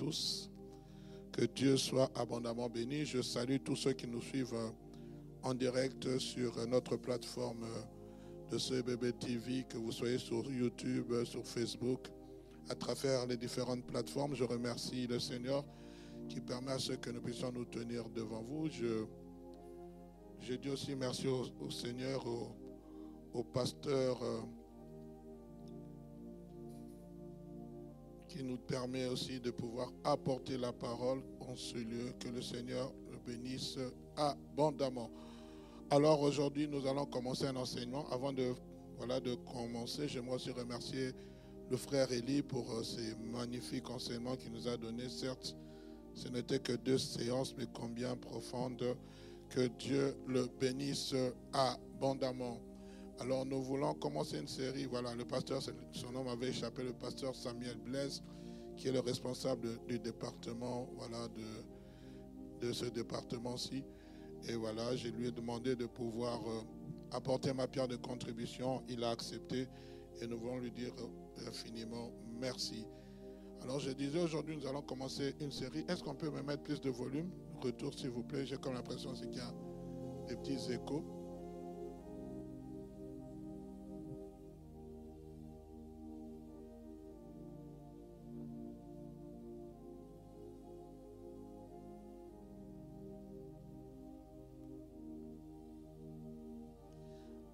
tous. Que Dieu soit abondamment béni. Je salue tous ceux qui nous suivent en direct sur notre plateforme de CBB TV, que vous soyez sur YouTube, sur Facebook, à travers les différentes plateformes. Je remercie le Seigneur qui permet à ce que nous puissions nous tenir devant vous. Je dis aussi merci au Seigneur, au pasteur qui nous permet aussi de pouvoir apporter la parole en ce lieu. Que le Seigneur le bénisse abondamment. Alors aujourd'hui, nous allons commencer un enseignement. Avant de commencer, j'aimerais aussi remercier le frère Élie pour ces magnifiques enseignements qu'il nous a donnés. Certes, ce n'était que 2 séances, mais combien profondes. Que Dieu le bénisse abondamment. Alors nous voulons commencer une série. Voilà, le pasteur, son nom m'avait échappé, le pasteur Samuel Blaise, qui est le responsable du département, voilà, de ce département-ci. Et voilà, je lui ai demandé de pouvoir apporter ma pierre de contribution. Il a accepté et nous voulons lui dire infiniment merci. Alors je disais, aujourd'hui nous allons commencer une série. Est-ce qu'on peut me mettre plus de volume? Retour s'il vous plaît, j'ai comme l'impression qu'il y a des petits échos.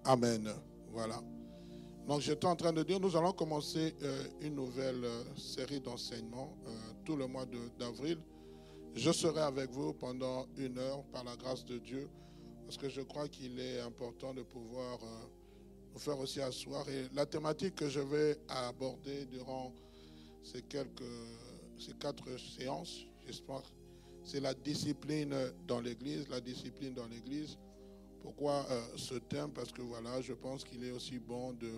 Amen. Voilà. Donc j'étais en train de dire, nous allons commencer une nouvelle série d'enseignements tout le mois d'avril. Je serai avec vous pendant 1 heure par la grâce de Dieu, parce que je crois qu'il est important de pouvoir nous faire aussi asseoir. Et la thématique que je vais aborder durant ces 4 séances, j'espère, c'est la discipline dans l'Église. La discipline dans l'Église. Pourquoi ce thème? Parce que voilà, je pense qu'il est aussi bon de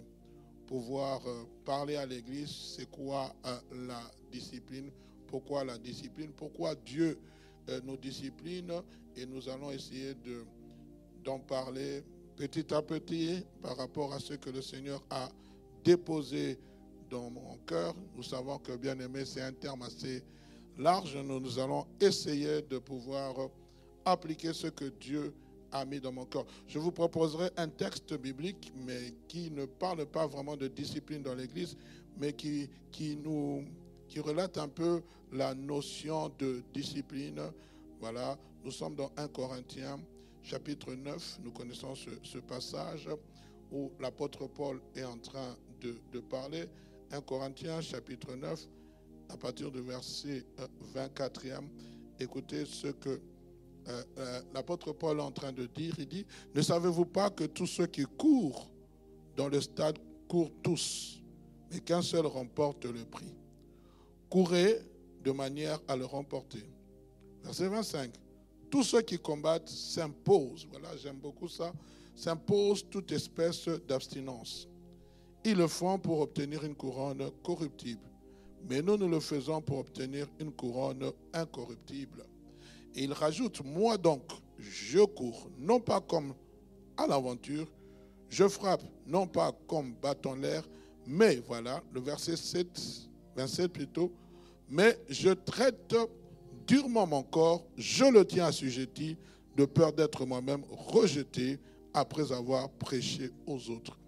pouvoir parler à l'Église. C'est quoi la discipline? Pourquoi la discipline? Pourquoi Dieu nous discipline? Et nous allons essayer d'en parler petit à petit par rapport à ce que le Seigneur a déposé dans mon cœur. Nous savons que bien aimé, c'est un terme assez large. Nous allons essayer de pouvoir appliquer ce que Dieu a mis dans mon cœur. Je vous proposerai un texte biblique, mais qui ne parle pas vraiment de discipline dans l'Église, mais qui relate un peu la notion de discipline. Voilà, nous sommes dans 1 Corinthiens, chapitre 9. Nous connaissons ce passage où l'apôtre Paul est en train de parler. 1 Corinthiens, chapitre 9, à partir du verset 24e. Écoutez ce que l'apôtre Paul est en train de dire. Il dit: ne savez-vous pas que tous ceux qui courent dans le stade courent tous, mais qu'un seul remporte le prix? Courez de manière à le remporter. Verset 25. Tous ceux qui combattent s'imposent, voilà, j'aime beaucoup ça, s'imposent toute espèce d'abstinence. Ils le font pour obtenir une couronne corruptible, mais nous le faisons pour obtenir une couronne incorruptible. Et il rajoute: moi donc, je cours, non pas comme à l'aventure, je frappe, non pas comme battant l'air, mais voilà, le verset 27 plutôt, mais je traite durement mon corps, je le tiens assujetti, de peur d'être moi-même rejeté après avoir prêché aux autres.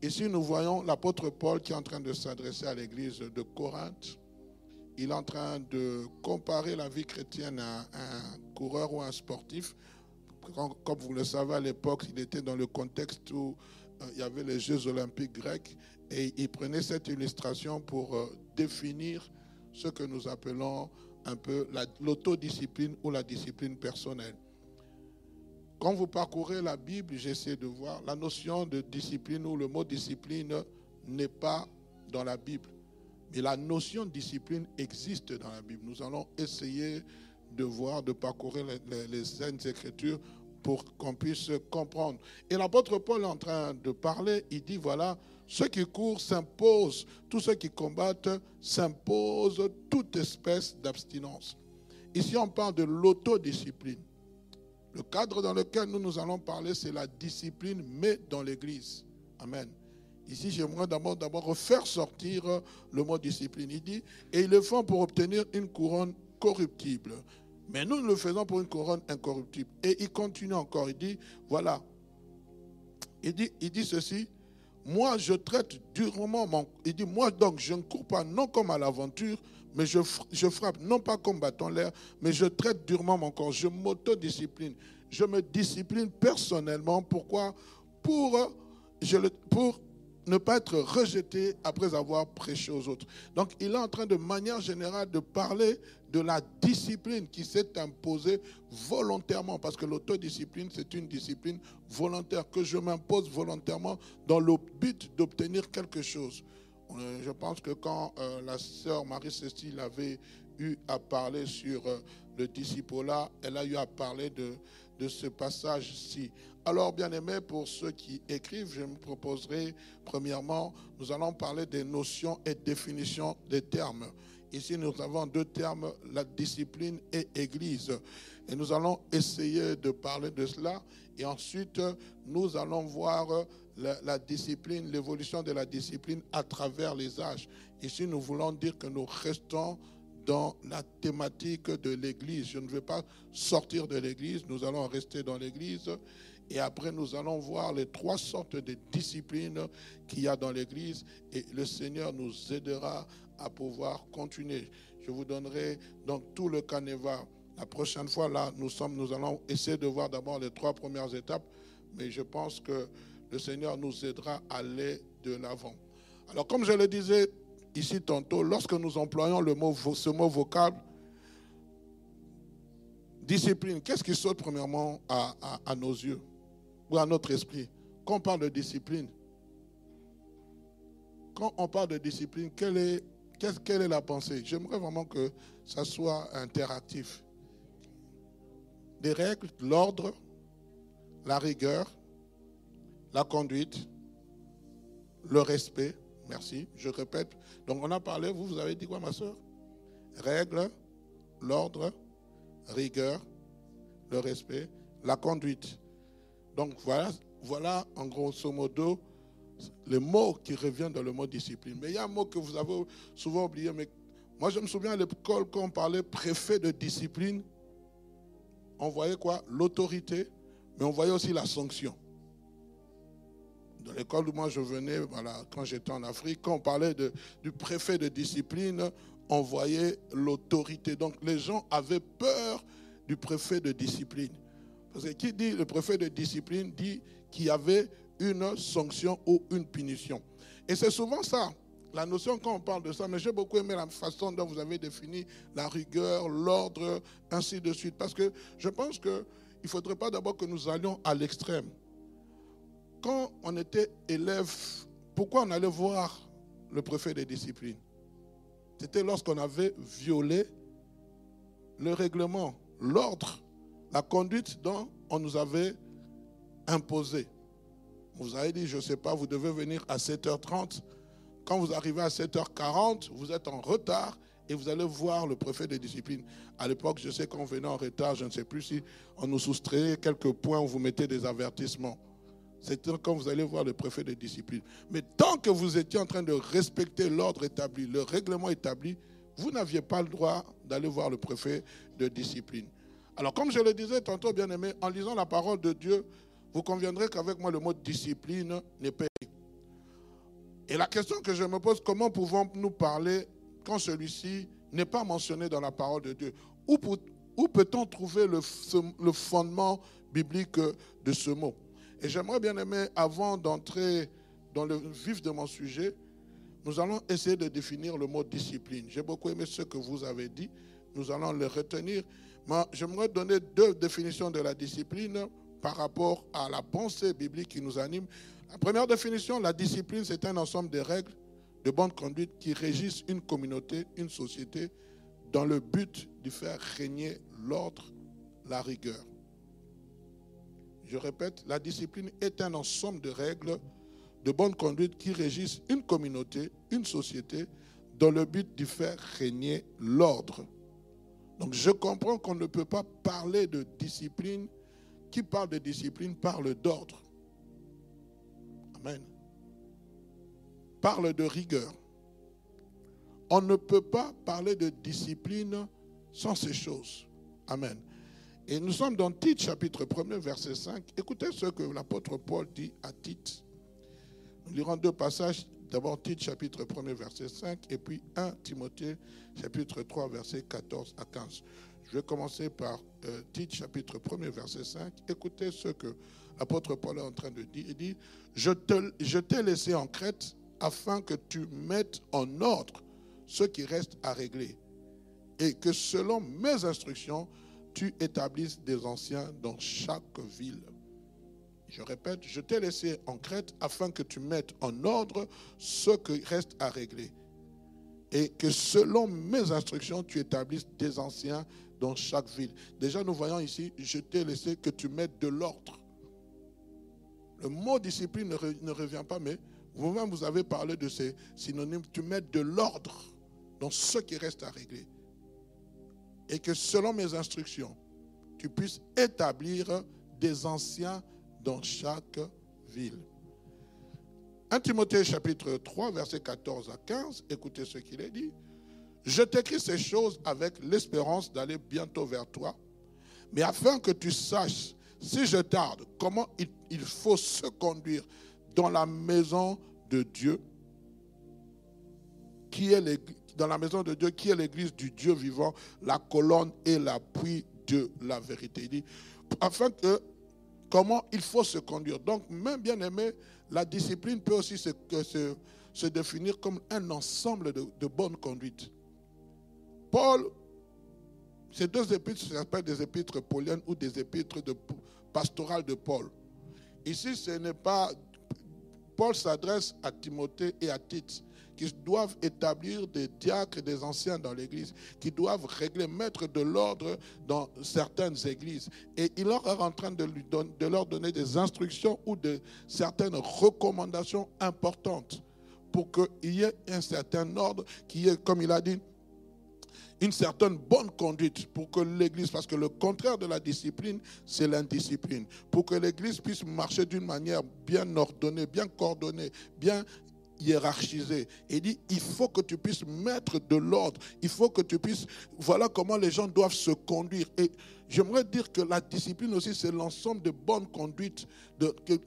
Ici, nous voyons l'apôtre Paul qui est en train de s'adresser à l'église de Corinthe. Il est en train de comparer la vie chrétienne à un coureur ou un sportif. Comme vous le savez, à l'époque, il était dans le contexte où il y avait les Jeux olympiques grecs, et il prenait cette illustration pour définir ce que nous appelons un peu l'autodiscipline ou la discipline personnelle. Quand vous parcourez la Bible, j'essaie de voir, la notion de discipline ou le mot discipline n'est pas dans la Bible. Mais la notion de discipline existe dans la Bible. Nous allons essayer de voir, de parcourir les Saintes Écritures pour qu'on puisse comprendre. Et l'apôtre Paul est en train de parler, il dit voilà, ceux qui courent s'imposent, tous ceux qui combattent s'imposent toute espèce d'abstinence. Ici, on parle de l'autodiscipline. Le cadre dans lequel nous allons parler, c'est la discipline, mais dans l'Église. Amen. Ici, j'aimerais d'abord refaire sortir le mot discipline. Il dit, et ils le font pour obtenir une couronne corruptible. Mais nous le faisons pour une couronne incorruptible. Et il continue encore, il dit, voilà, il dit ceci, moi je traite durement il dit, moi donc je ne cours pas non comme à l'aventure, mais je frappe non pas comme battant l'air, mais je traite durement mon corps, je m'autodiscipline, je me discipline personnellement. Pourquoi? Pour ne pas être rejeté après avoir prêché aux autres. Donc il est en train de manière générale de parler de la discipline qui s'est imposée volontairement, parce que l'autodiscipline, c'est une discipline volontaire que je m'impose volontairement dans le but d'obtenir quelque chose. Je pense que quand la sœur Marie-Cécile avait eu à parler sur le discipolat, elle a eu à parler de ce passage-ci. Alors, bien aimé, pour ceux qui écrivent, je me proposerai, premièrement, nous allons parler des notions et définitions des termes. Ici, nous avons deux termes, la discipline et église. Et nous allons essayer de parler de cela. Et ensuite, nous allons voir la discipline, l'évolution de la discipline à travers les âges. Ici, nous voulons dire que nous restons dans la thématique de l'église. Je ne vais pas sortir de l'église, nous allons rester dans l'église. Et après, nous allons voir les trois sortes de disciplines qu'il y a dans l'église. Et le Seigneur nous aidera à pouvoir continuer. Je vous donnerai donc tout le canevas. La prochaine fois, là, nous allons essayer de voir d'abord les trois premières étapes. Mais je pense que le Seigneur nous aidera à aller de l'avant. Alors, comme je le disais ici tantôt, lorsque nous employons ce mot vocal, discipline, qu'est-ce qui saute premièrement à nos yeux ou à notre esprit? Quand on parle de discipline, quelle est la pensée? J'aimerais vraiment que ça soit interactif. Des règles, l'ordre, la rigueur, la conduite, le respect. Merci, je répète. Donc on a parlé, vous avez dit quoi ma soeur? Règles, l'ordre, rigueur, le respect, la conduite. Donc voilà en grosso modo les mots qui reviennent dans le mot discipline. Mais il y a un mot que vous avez souvent oublié. Mais moi je me souviens à l'école quand on parlait préfet de discipline, on voyait quoi? L'autorité, mais on voyait aussi la sanction. Dans l'école où moi je venais, voilà, quand j'étais en Afrique, quand on parlait du préfet de discipline, on voyait l'autorité. Donc les gens avaient peur du préfet de discipline. Parce que qui dit le préfet de discipline dit qu'il y avait une sanction ou une punition. Et c'est souvent ça, la notion quand on parle de ça. Mais j'ai beaucoup aimé la façon dont vous avez défini la rigueur, l'ordre, ainsi de suite. Parce que je pense qu'il ne faudrait pas d'abord que nous allions à l'extrême. Quand on était élève, pourquoi on allait voir le préfet de discipline? C'était lorsqu'on avait violé le règlement, l'ordre, la conduite dont on nous avait imposé. Vous avez dit, je ne sais pas, vous devez venir à 7h30. Quand vous arrivez à 7h40, vous êtes en retard et vous allez voir le préfet de discipline. À l'époque, je sais qu'on venait en retard, je ne sais plus si on nous soustrayait quelques points, on vous mettait des avertissements. C'est quand vous allez voir le préfet de discipline. Mais tant que vous étiez en train de respecter l'ordre établi, le règlement établi, vous n'aviez pas le droit d'aller voir le préfet de discipline. Alors, comme je le disais tantôt, bien aimé, en lisant la parole de Dieu, vous conviendrez qu'avec moi, le mot discipline n'est pas. Et la question que je me pose, comment pouvons-nous parler quand celui-ci n'est pas mentionné dans la parole de Dieu? Où peut-on trouver le fondement biblique de ce mot? Et j'aimerais bien aimer, avant d'entrer dans le vif de mon sujet, nous allons essayer de définir le mot discipline. J'ai beaucoup aimé ce que vous avez dit. Nous allons le retenir. Mais j'aimerais donner deux définitions de la discipline par rapport à la pensée biblique qui nous anime. La première définition, la discipline, c'est un ensemble de règles de bonne conduite qui régissent une communauté, une société, dans le but de faire régner l'ordre, la rigueur. Je répète, la discipline est un ensemble de règles de bonne conduite qui régissent une communauté, une société, dans le but de faire régner l'ordre. Donc je comprends qu'on ne peut pas parler de discipline. Qui parle de discipline parle d'ordre. Amen. parle de rigueur. On ne peut pas parler de discipline sans ces choses. Amen. Et nous sommes dans Tite, chapitre 1er, verset 5. Écoutez ce que l'apôtre Paul dit à Tite. Nous lirons deux passages. D'abord Tite, chapitre 1er, verset 5. Et puis 1 Timothée, chapitre 3, verset 14 à 15. Je vais commencer par Tite, chapitre 1er, verset 5. Écoutez ce que l'apôtre Paul est en train de dire. Il dit, je t'ai laissé en Crète afin que tu mettes en ordre ce qui reste à régler et que selon mes instructions, tu établisses des anciens dans chaque ville. Je répète, je t'ai laissé en Crète afin que tu mettes en ordre ce qui reste à régler et que selon mes instructions, tu établisses des anciens dans chaque ville. Déjà, nous voyons ici, je t'ai laissé que tu mettes de l'ordre. Le mot discipline ne revient pas, mais vous-même, vous avez parlé de ces synonymes. Tu mets de l'ordre dans ce qui reste à régler. Et que selon mes instructions, tu puisses établir des anciens dans chaque ville. 1 Timothée chapitre 3, verset 14 à 15, écoutez ce qu'il est dit. Je t'écris ces choses avec l'espérance d'aller bientôt vers toi, mais afin que tu saches, si je tarde, comment il faut se conduire dans la maison de Dieu, qui est l'église du Dieu vivant, la colonne et l'appui de la vérité. Il dit, afin que, comment il faut se conduire. Donc, même bien aimé, la discipline peut aussi se définir comme un ensemble de bonne conduite. Paul, ces deux épîtres s'appellent des épîtres pauliennes ou des épîtres pastorales de Paul. Ici, ce n'est pas... Paul s'adresse à Timothée et à Tite, qui doivent établir des diacres et des anciens dans l'église, qui doivent régler, mettre de l'ordre dans certaines églises. Et il leur est en train de leur donner des instructions ou de certaines recommandations importantes pour qu'il y ait un certain ordre, qu'il y ait, comme il a dit, une certaine bonne conduite pour que l'église, parce que le contraire de la discipline, c'est l'indiscipline. Pour que l'église puisse marcher d'une manière bien ordonnée, bien coordonnée, bien hiérarchisée. Et il dit, il faut que tu puisses mettre de l'ordre. Il faut que tu puisses, voilà comment les gens doivent se conduire. Et j'aimerais dire que la discipline aussi, c'est l'ensemble de bonnes conduites,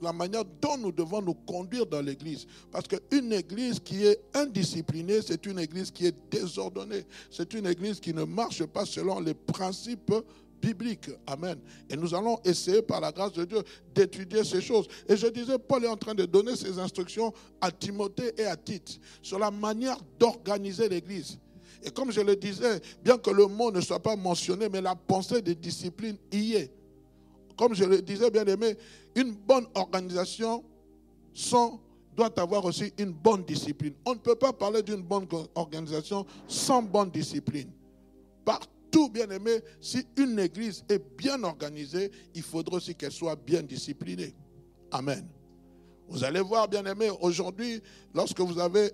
la manière dont nous devons nous conduire dans l'église. Parce qu'une église qui est indisciplinée, c'est une église qui est désordonnée. C'est une église qui ne marche pas selon les principes biblique. Amen. Et nous allons essayer par la grâce de Dieu d'étudier ces choses. Et je disais, Paul est en train de donner ses instructions à Timothée et à Tite sur la manière d'organiser l'église. Et comme je le disais, bien que le mot ne soit pas mentionné, mais la pensée des disciplines y est. Comme je le disais, bien aimé, une bonne organisation doit avoir aussi une bonne discipline. On ne peut pas parler d'une bonne organisation sans bonne discipline. Tout bien aimé, si une église est bien organisée, il faudra aussi qu'elle soit bien disciplinée. Amen. Vous allez voir, bien aimé, aujourd'hui, lorsque vous avez,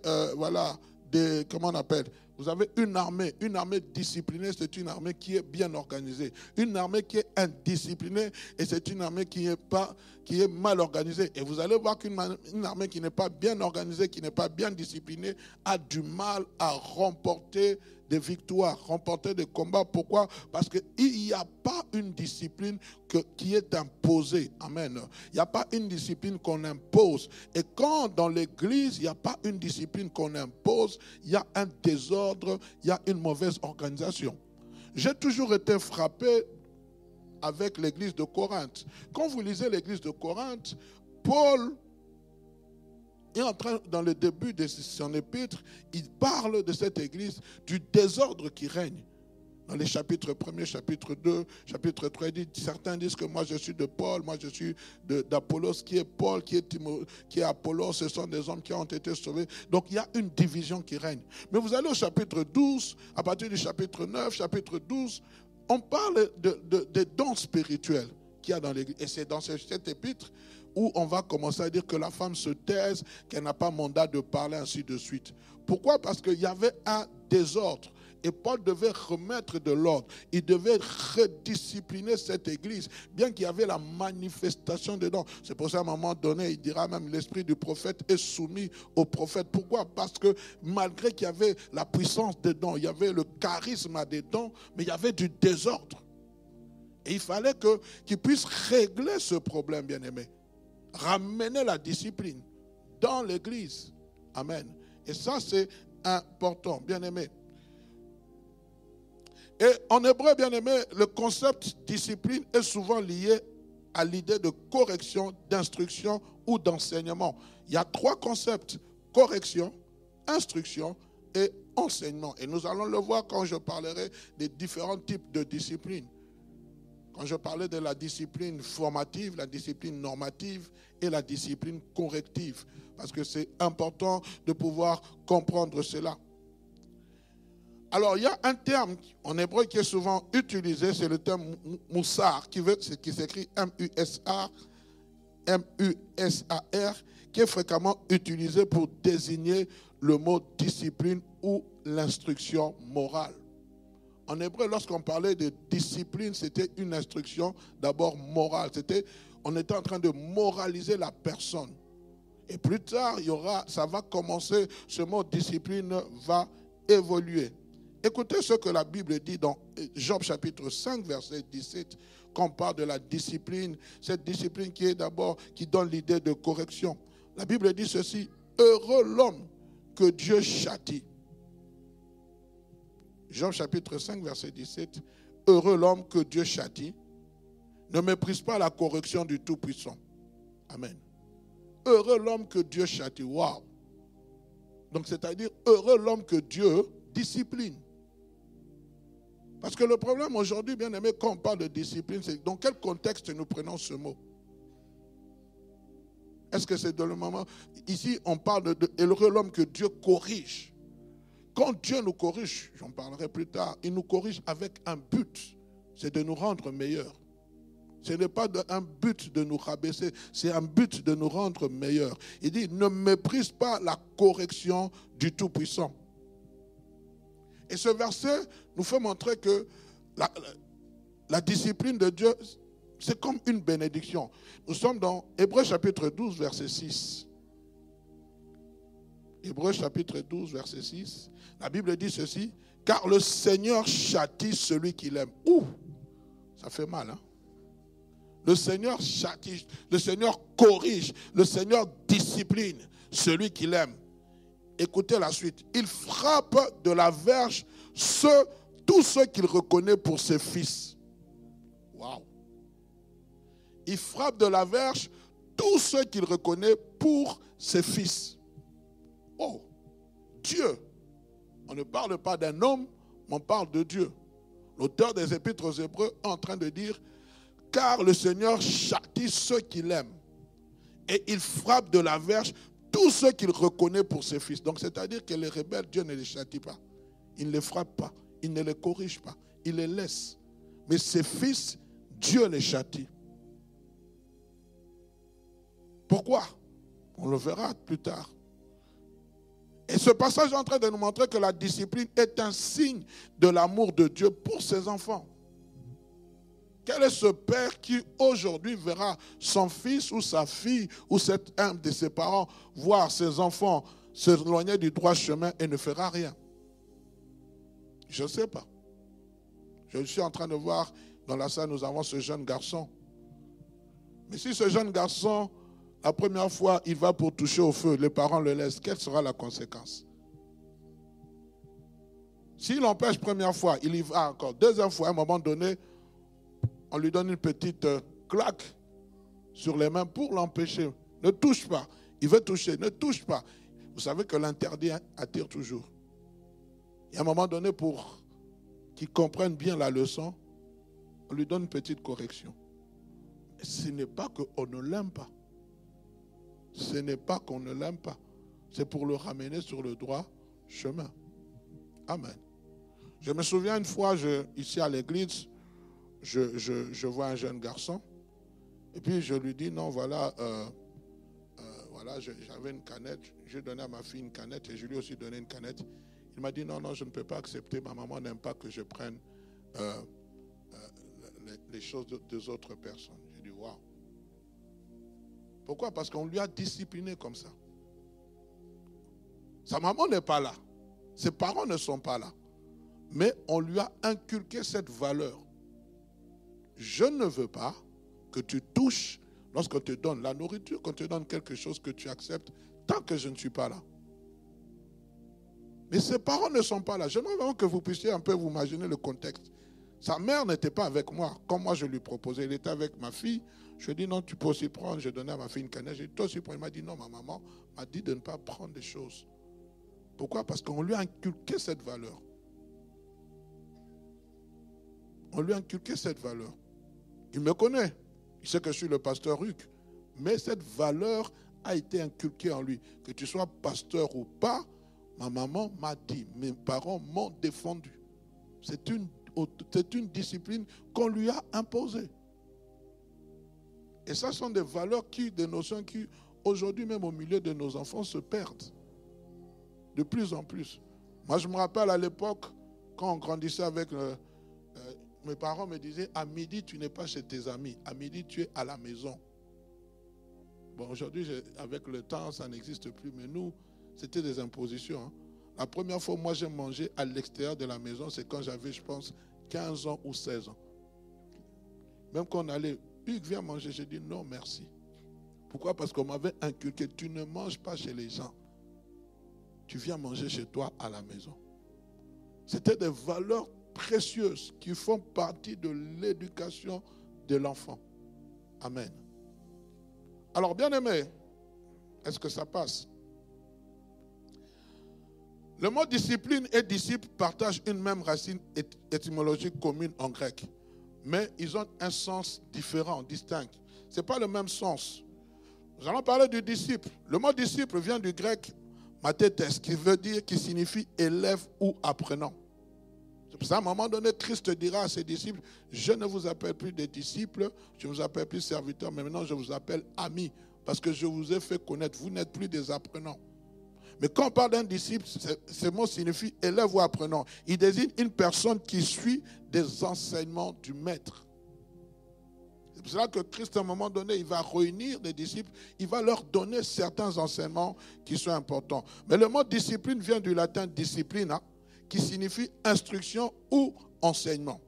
comment on appelle, vous avez une armée disciplinée, c'est une armée qui est bien organisée. Une armée qui est indisciplinée, et c'est une armée qui est mal organisée. Et vous allez voir qu'une armée qui n'est pas bien organisée, qui n'est pas bien disciplinée, a du mal à remporter des victoires, remporter des combats. Pourquoi? Parce qu'il n'y a pas une discipline qui est imposée. Amen. Il n'y a pas une discipline qu'on impose. Et quand dans l'église, il n'y a pas une discipline qu'on impose, il y a un désordre, il y a une mauvaise organisation. J'ai toujours été frappé avec l'église de Corinthe. Quand vous lisez l'église de Corinthe, Paul est en train, dans le début de son épître, il parle de cette église, du désordre qui règne. Dans les chapitres 1er, chapitre 2, chapitre 3, il dit, certains disent que moi je suis de Paul, moi je suis d'Apollos, qui est Paul, qui est Apollos, ce sont des hommes qui ont été sauvés. Donc il y a une division qui règne. Mais vous allez au chapitre 12, à partir du chapitre 9, chapitre 12, on parle des dons spirituels qu'il y a dans l'église. Et c'est dans cet épître où on va commencer à dire que la femme se taise, qu'elle n'a pas mandat de parler, ainsi de suite. Pourquoi? Parce qu'il y avait un désordre. Et Paul devait remettre de l'ordre. Il devait rediscipliner cette église, bien qu'il y avait la manifestation dedans. C'est pour ça qu'à un moment donné, il dira même l'esprit du prophète est soumis au prophète. Pourquoi? Parce que malgré qu'il y avait la puissance dedans, il y avait le charisme dedans, mais il y avait du désordre. Et il fallait qu'il puisse régler ce problème, bien-aimé. Ramener la discipline dans l'église. Amen. Et ça, c'est important, bien-aimé. Et en hébreu, bien-aimé, le concept discipline est souvent lié à l'idée de correction, d'instruction ou d'enseignement. Il y a 3 concepts: correction, instruction et enseignement. Et nous allons le voir quand je parlerai des différents types de disciplines. Quand je parlais de la discipline formative, la discipline normative et la discipline corrective. Parce que c'est important de pouvoir comprendre cela. Alors, il y a un terme en hébreu qui est souvent utilisé, c'est le terme moussar, qui s'écrit M-U-S-A-R, qui est fréquemment utilisé pour désigner le mot discipline ou l'instruction morale. En hébreu, lorsqu'on parlait de discipline, c'était une instruction d'abord morale. On était en train de moraliser la personne. Et plus tard, ça va commencer, ce mot discipline va évoluer. Écoutez ce que la Bible dit dans Job chapitre 5, verset 17, quand on parle de la discipline, cette discipline qui donne l'idée de correction. La Bible dit ceci: heureux l'homme que Dieu châtie. Job chapitre 5, verset 17, heureux l'homme que Dieu châtie, ne méprise pas la correction du Tout-Puissant. Amen. Heureux l'homme que Dieu châtie. Waouh! Donc, c'est-à-dire, heureux l'homme que Dieu discipline. Parce que le problème aujourd'hui, bien aimé, quand on parle de discipline, c'est dans quel contexte nous prenons ce mot? Est-ce que c'est dans le moment... Ici, on parle de heureux l'homme que Dieu corrige. Quand Dieu nous corrige, j'en parlerai plus tard, il nous corrige avec un but, c'est de nous rendre meilleurs. Ce n'est pas un but de nous rabaisser, c'est un but de nous rendre meilleurs. Il dit, ne méprise pas la correction du Tout-Puissant. Et ce verset nous fait montrer que la discipline de Dieu, c'est comme une bénédiction. Nous sommes dans Hébreux chapitre 12, verset 6. Hébreux chapitre 12, verset 6. La Bible dit ceci: car le Seigneur châtie celui qu'il aime. Ouh, ça fait mal, hein? Le Seigneur châtie, le Seigneur corrige, le Seigneur discipline celui qu'il aime. Écoutez la suite. Il frappe de la verge tous ceux qu'il reconnaît pour ses fils. Waouh! Il frappe de la verge tous ceux qu'il reconnaît pour ses fils. Oh, Dieu. On ne parle pas d'un homme, mais on parle de Dieu. L'auteur des Épîtres aux Hébreux est en train de dire: car le Seigneur châtie ceux qu'il aime. Et il frappe de la verge tous ceux qu'il reconnaît pour ses fils. Donc, c'est-à-dire que les rebelles, Dieu ne les châtie pas. Il ne les frappe pas. Il ne les corrige pas. Il les laisse. Mais ses fils, Dieu les châtie. Pourquoi? On le verra plus tard. Et ce passage est en train de nous montrer que la discipline est un signe de l'amour de Dieu pour ses enfants. Quel est ce père qui aujourd'hui verra son fils ou sa fille ou un de ses parents voir ses enfants s'éloigner du droit chemin et ne fera rien? Je ne sais pas. Je suis en train de voir dans la salle, nous avons ce jeune garçon. Mais si ce jeune garçon, la première fois, il va pour toucher au feu, les parents le laissent, quelle sera la conséquence? S'il empêche première fois, il y va encore. Deuxième fois, à un moment donné, on lui donne une petite claque sur les mains pour l'empêcher. Ne touche pas. Il veut toucher, ne touche pas. Vous savez que l'interdit attire toujours. Et à un moment donné, pour qu'il comprenne bien la leçon, on lui donne une petite correction. Ce n'est pas qu'on ne l'aime pas. Ce n'est pas qu'on ne l'aime pas. C'est pour le ramener sur le droit chemin. Amen. Je me souviens une fois, ici à l'église, je vois un jeune garçon. Et puis je lui dis, non, voilà, j'avais une canette. J'ai donné à ma fille une canette et je lui ai aussi donné une canette. Il Il m'a dit, non, non, je ne peux pas accepter. Ma maman n'aime pas que je prenne les choses des autres personnes. J'ai dit, waouh. Pourquoi? Parce qu'on lui a discipliné comme ça. Sa maman n'est pas là. Ses parents ne sont pas là. Mais on lui a inculqué cette valeur. Je ne veux pas que tu touches lorsqu'on te donne la nourriture, qu'on te donne quelque chose que tu acceptes, tant que je ne suis pas là. Mais ses parents ne sont pas là. J'aimerais vraiment que vous puissiez un peu vous imaginer le contexte. Sa mère n'était pas avec moi, comme moi je lui proposais. Il était avec ma fille. Je lui ai dit, non, tu peux aussi prendre. Je donnais à ma fille une canette. J'ai dit, toi aussi prends. Il m'a dit, non, ma maman m'a dit de ne pas prendre des choses. Pourquoi? Parce qu'on lui a inculqué cette valeur. On lui a inculqué cette valeur. Il me connaît. Il sait que je suis le pasteur Hugues. Mais cette valeur a été inculquée en lui. Que tu sois pasteur ou pas, ma maman m'a dit, mes parents m'ont défendu. C'est une discipline qu'on lui a imposée. Et ça sont des valeurs des notions qui, aujourd'hui même au milieu de nos enfants, se perdent. De plus en plus. Moi, je me rappelle à l'époque, quand on grandissait avec mes parents me disaient, à midi, tu n'es pas chez tes amis. À midi, tu es à la maison. Bon, aujourd'hui, avec le temps, ça n'existe plus. Mais nous, c'était des impositions. Hein. La première fois, moi, j'ai mangé à l'extérieur de la maison, c'est quand j'avais, je pense, 15 ans ou 16 ans. Même quand on allait, Hugues, viens manger. J'ai dit non, merci. Pourquoi? Parce qu'on m'avait inculqué, tu ne manges pas chez les gens. Tu viens manger chez toi à la maison. C'était des valeurs précieuses qui font partie de l'éducation de l'enfant. Amen. Alors, bien-aimés, est-ce que ça passe? Le mot discipline et disciple partagent une même racine étymologique commune en grec. Mais ils ont un sens différent, distinct. Ce n'est pas le même sens. Nous allons parler du disciple. Le mot disciple vient du grec mathetes, qui signifie élève ou apprenant. C'est pour ça, à un moment donné, Christ dira à ses disciples, je ne vous appelle plus des disciples, je ne vous appelle plus serviteurs, mais maintenant je vous appelle amis, parce que je vous ai fait connaître, vous n'êtes plus des apprenants. Mais quand on parle d'un disciple, ce mot signifie élève ou apprenant. Il désigne une personne qui suit des enseignements du maître. C'est pour cela que Christ, à un moment donné, il va réunir des disciples, il va leur donner certains enseignements qui sont importants. Mais le mot discipline vient du latin disciplina, qui signifie instruction ou enseignement.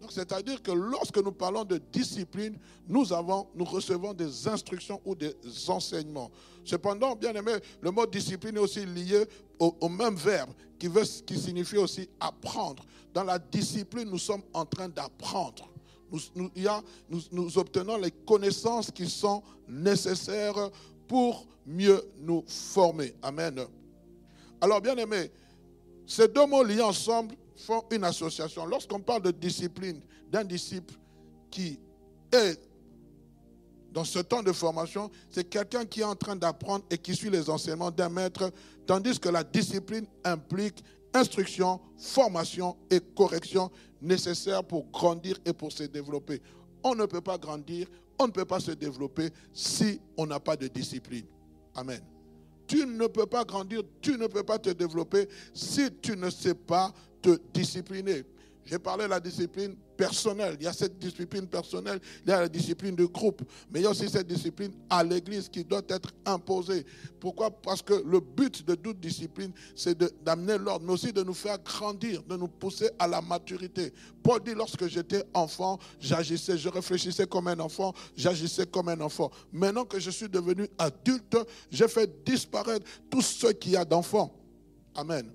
Donc, c'est-à-dire que lorsque nous parlons de discipline, nous recevons des instructions ou des enseignements. Cependant, bien aimé, le mot discipline est aussi lié au même verbe qui signifie aussi apprendre. Dans la discipline, nous sommes en train d'apprendre. Nous obtenons les connaissances qui sont nécessaires pour mieux nous former. Amen. Alors, bien aimé, ces deux mots liés ensemble font une association. Lorsqu'on parle de discipline, d'un disciple qui est dans ce temps de formation, c'est quelqu'un qui est en train d'apprendre et qui suit les enseignements d'un maître, tandis que la discipline implique instruction, formation et correction nécessaires pour grandir et pour se développer. On ne peut pas grandir, on ne peut pas se développer si on n'a pas de discipline. Amen. Tu ne peux pas grandir, tu ne peux pas te développer si tu ne sais pas te discipliner. J'ai parlé de la discipline personnelle. Il y a cette discipline personnelle, il y a la discipline de groupe. Mais il y a aussi cette discipline à l'église qui doit être imposée. Pourquoi? Parce que le but de toute discipline, c'est d'amener l'ordre, mais aussi de nous faire grandir, de nous pousser à la maturité. Paul dit, lorsque j'étais enfant, j'agissais, je réfléchissais comme un enfant, j'agissais comme un enfant. Maintenant que je suis devenu adulte, j'ai fait disparaître tout ce qu'il y a d'enfant. Amen.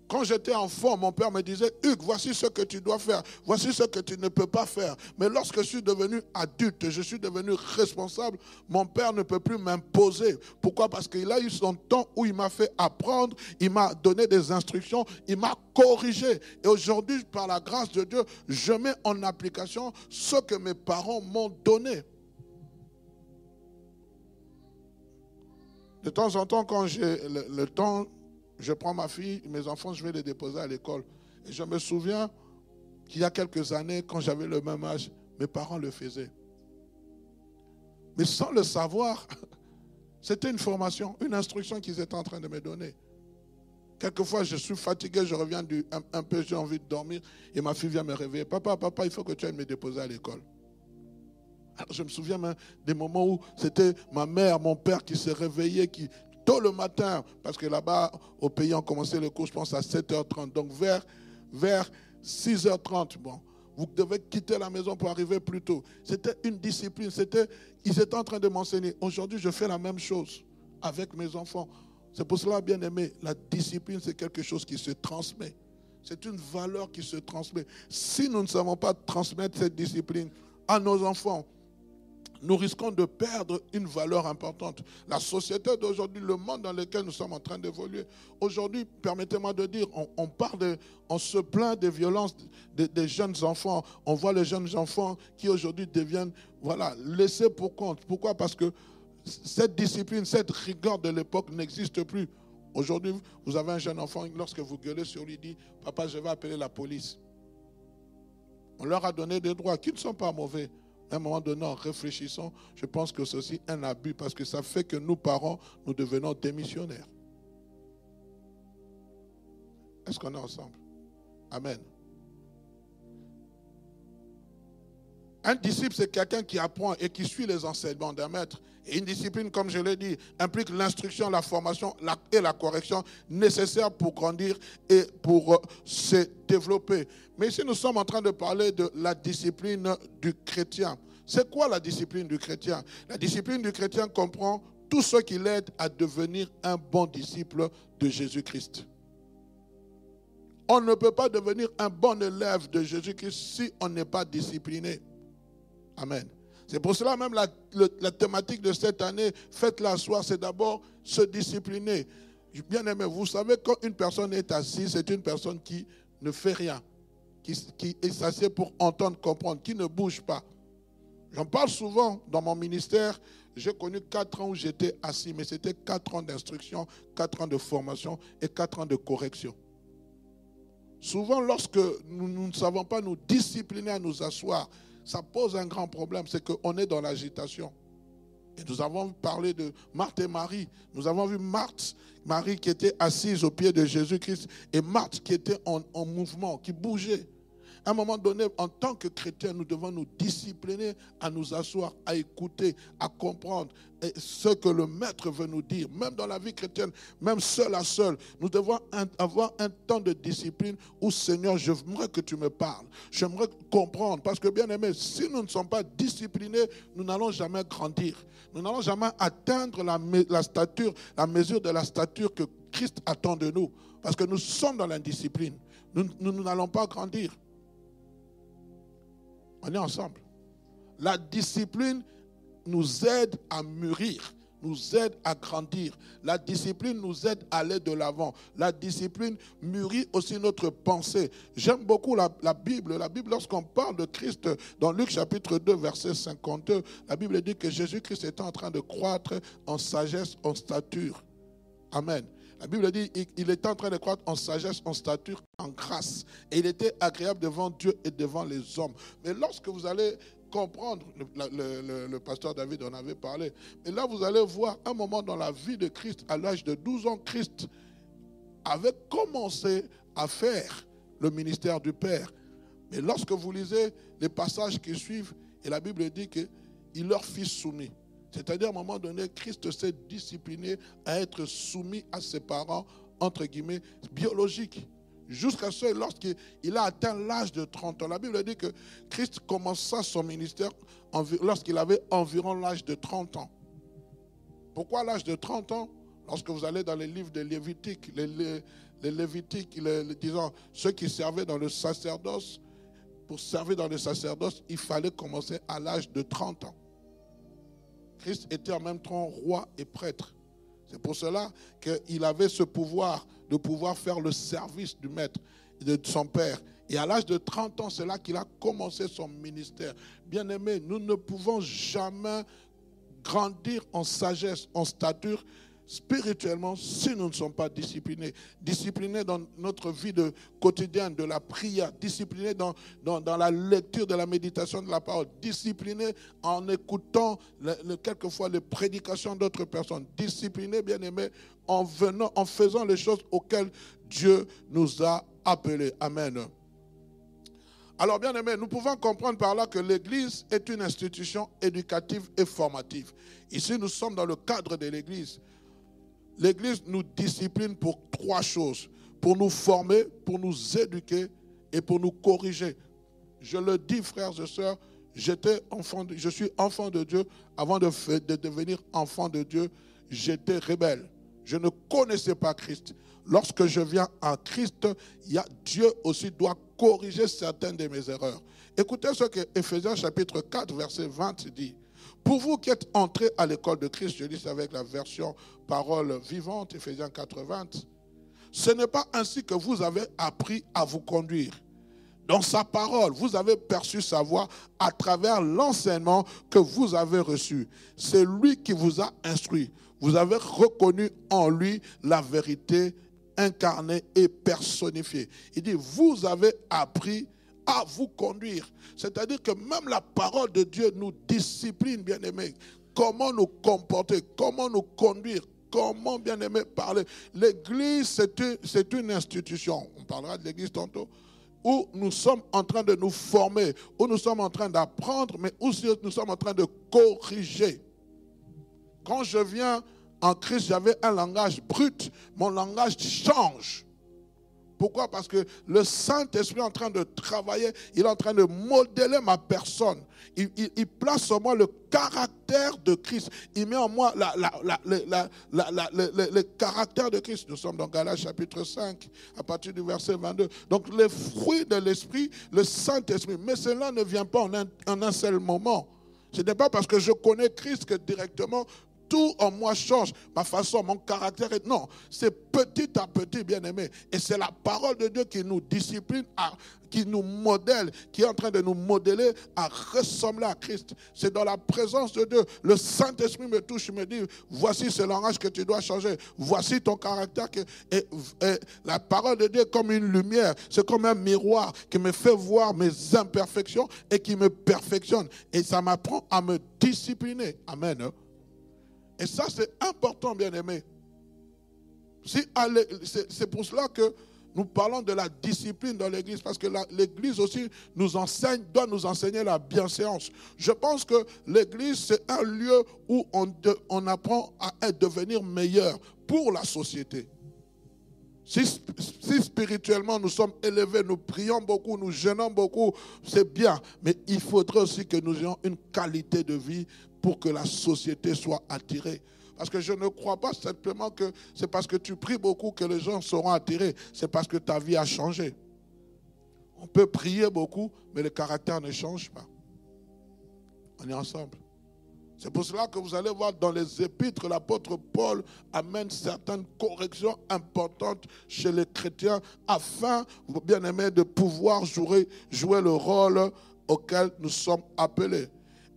Quand j'étais enfant, mon père me disait, Hugues, voici ce que tu dois faire, voici ce que tu ne peux pas faire. Mais lorsque je suis devenu adulte, je suis devenu responsable, mon père ne peut plus m'imposer. Pourquoi? Parce qu'il a eu son temps où il m'a fait apprendre, il m'a donné des instructions, il m'a corrigé. Et aujourd'hui, par la grâce de Dieu, je mets en application ce que mes parents m'ont donné. De temps en temps, quand j'ai le temps, je prends ma fille, mes enfants, je vais les déposer à l'école. Et je me souviens qu'il y a quelques années, quand j'avais le même âge, mes parents le faisaient. Mais sans le savoir, c'était une formation, une instruction qu'ils étaient en train de me donner. Quelquefois, je suis fatigué, je reviens un peu, j'ai envie de dormir, et ma fille vient me réveiller. Papa, il faut que tu ailles me déposer à l'école. Alors, je me souviens même des moments où c'était ma mère, mon père qui se réveillaient, qui tôt le matin, parce que là-bas, au pays, on commençait le cours, je pense, à 7h30. Donc, vers 6h30, bon, vous devez quitter la maison pour arriver plus tôt. C'était une discipline. Ils étaient en train de m'enseigner. Aujourd'hui, je fais la même chose avec mes enfants. C'est pour cela, bien aimé, la discipline, c'est quelque chose qui se transmet. C'est une valeur qui se transmet. Si nous ne savons pas transmettre cette discipline à nos enfants, nous risquons de perdre une valeur importante. La société d'aujourd'hui, le monde dans lequel nous sommes en train d'évoluer, aujourd'hui, permettez-moi de dire, on se plaint des violences des jeunes enfants. On voit les jeunes enfants qui aujourd'hui deviennent, laissés pour compte. Pourquoi? Parce que cette discipline, cette rigueur de l'époque n'existe plus. Aujourd'hui, vous avez un jeune enfant, lorsque vous gueulez sur lui, dit « Papa, je vais appeler la police ». On leur a donné des droits qui ne sont pas mauvais. À un moment donné, en réfléchissant, je pense que c'est aussi un abus parce que ça fait que nous, parents, nous devenons démissionnaires. Est-ce qu'on est ensemble? Amen. Un disciple, c'est quelqu'un qui apprend et qui suit les enseignements d'un maître. Et une discipline, comme je l'ai dit, implique l'instruction, la formation et la correction nécessaires pour grandir et pour se développer. Mais ici, nous sommes en train de parler de la discipline du chrétien. C'est quoi la discipline du chrétien? La discipline du chrétien comprend tout ce qui l'aide à devenir un bon disciple de Jésus-Christ. On ne peut pas devenir un bon élève de Jésus-Christ si on n'est pas discipliné. Amen. C'est pour cela même la thématique de cette année, faites-la soir, c'est d'abord se discipliner. Bien aimé, vous savez, quand une personne est assise, c'est une personne qui ne fait rien, qui est s'assied pour entendre, comprendre, qui ne bouge pas. J'en parle souvent dans mon ministère. J'ai connu 4 ans où j'étais assis, mais c'était 4 ans d'instruction, 4 ans de formation et 4 ans de correction. Souvent, lorsque nous ne savons pas nous discipliner à nous asseoir, ça pose un grand problème, c'est qu'on est dans l'agitation. Et nous avons parlé de Marthe et Marie. Nous avons vu Marie qui était assise au pied de Jésus-Christ et Marthe qui était en mouvement, qui bougeait. À un moment donné, en tant que chrétiens, nous devons nous discipliner à nous asseoir, à écouter, à comprendre ce que le Maître veut nous dire. Même dans la vie chrétienne, même seul à seul, nous devons avoir un temps de discipline où, Seigneur, j'aimerais que tu me parles. J'aimerais comprendre. Parce que, bien aimé, si nous ne sommes pas disciplinés, nous n'allons jamais grandir. Nous n'allons jamais atteindre la stature, la mesure de la stature que Christ attend de nous. Parce que nous sommes dans l'indiscipline. Nous n'allons pas grandir. On est ensemble. La discipline nous aide à mûrir, nous aide à grandir. La discipline nous aide à aller de l'avant. La discipline mûrit aussi notre pensée. J'aime beaucoup la Bible. La Bible, lorsqu'on parle de Christ, dans Luc chapitre 2, verset 52, la Bible dit que Jésus-Christ était en train de croître en sagesse, en stature. Amen. La Bible dit qu'il était en train de croître en sagesse, en stature, en grâce. Et il était agréable devant Dieu et devant les hommes. Mais lorsque vous allez comprendre, le pasteur David en avait parlé, mais là vous allez voir un moment dans la vie de Christ, à l'âge de 12 ans, Christ avait commencé à faire le ministère du Père. Mais lorsque vous lisez les passages qui suivent, et la Bible dit qu'il leur fit soumis. C'est-à-dire, à un moment donné, Christ s'est discipliné à être soumis à ses parents, entre guillemets, biologiques. Jusqu'à ce, lorsqu'il a atteint l'âge de 30 ans. La Bible dit que Christ commença son ministère lorsqu'il avait environ l'âge de 30 ans. Pourquoi l'âge de 30 ans? Lorsque vous allez dans les livres de Lévitique, les Lévitiques, disons, ceux qui servaient dans le sacerdoce, pour servir dans le sacerdoce, il fallait commencer à l'âge de 30 ans. Christ était en même temps roi et prêtre. C'est pour cela qu'il avait ce pouvoir de pouvoir faire le service du maître, de son père. Et à l'âge de 30 ans, c'est là qu'il a commencé son ministère. Bien-aimés, nous ne pouvons jamais grandir en sagesse, en stature, spirituellement si nous ne sommes pas disciplinés. Disciplinés dans notre vie quotidienne, de la prière, disciplinés dans la lecture, de la méditation de la parole, disciplinés en écoutant quelquefois les prédications d'autres personnes, disciplinés, bien-aimés, en faisant les choses auxquelles Dieu nous a appelés. Amen. Alors, bien aimé, nous pouvons comprendre par là que l'Église est une institution éducative et formative. Ici, nous sommes dans le cadre de l'Église. L'Église nous discipline pour 3 choses. Pour nous former, pour nous éduquer et pour nous corriger. Je le dis, frères et sœurs, je suis enfant de Dieu. Avant de devenir enfant de Dieu, j'étais rebelle. Je ne connaissais pas Christ. Lorsque je viens en Christ, Dieu aussi doit corriger certaines de mes erreurs. Écoutez ce que Éphésiens chapitre 4, verset 20 dit. Pour vous qui êtes entrés à l'école de Christ, je lis ça avec la version parole vivante, Éphésiens 4, 20. Ce n'est pas ainsi que vous avez appris à vous conduire. Dans sa parole, vous avez perçu sa voix à travers l'enseignement que vous avez reçu. C'est lui qui vous a instruit. Vous avez reconnu en lui la vérité incarnée et personnifiée. Il dit, vous avez appris à vous conduire. C'est-à-dire que même la parole de Dieu nous discipline, bien-aimés. Comment nous comporter, comment nous conduire, comment, bien-aimés, parler. L'Église, c'est une institution. On parlera de l'Église tantôt. Où nous sommes en train de nous former, où nous sommes en train d'apprendre, mais aussi nous sommes en train de corriger. Quand je viens en Christ, j'avais un langage brut. Mon langage change. Pourquoi? Parce que le Saint-Esprit est en train de travailler, il est en train de modeler ma personne. Il place en moi le caractère de Christ. Il met en moi le caractère de Christ. Nous sommes dans Galates chapitre 5, à partir du verset 22. Donc les fruits de l'Esprit, le Saint-Esprit. Mais cela ne vient pas en un seul moment. Ce n'est pas parce que je connais Christ que directement tout en moi change, ma façon, mon caractère. Non, c'est petit à petit, bien-aimé. Et c'est la parole de Dieu qui nous discipline, qui nous modèle, qui est en train de nous modeler à ressembler à Christ. C'est dans la présence de Dieu. Le Saint-Esprit me touche, me dit, voici ce langage que tu dois changer. Voici ton caractère. Et la parole de Dieu est comme une lumière. C'est comme un miroir qui me fait voir mes imperfections et qui me perfectionne. Et ça m'apprend à me discipliner. Amen. Et ça, c'est important, bien-aimé. C'est pour cela que nous parlons de la discipline dans l'Église, parce que l'Église aussi doit nous enseigner la bienséance. Je pense que l'Église, c'est un lieu où on apprend à devenir meilleur pour la société. Si spirituellement nous sommes élevés, nous prions beaucoup, nous jeûnons beaucoup, c'est bien. Mais il faudrait aussi que nous ayons une qualité de vie pour que la société soit attirée. Parce que je ne crois pas simplement que c'est parce que tu pries beaucoup que les gens seront attirés. C'est parce que ta vie a changé. On peut prier beaucoup, mais le caractère ne change pas. On est ensemble. C'est pour cela que vous allez voir dans les épîtres, l'apôtre Paul amène certaines corrections importantes chez les chrétiens afin, bien aimés, de pouvoir jouer le rôle auquel nous sommes appelés.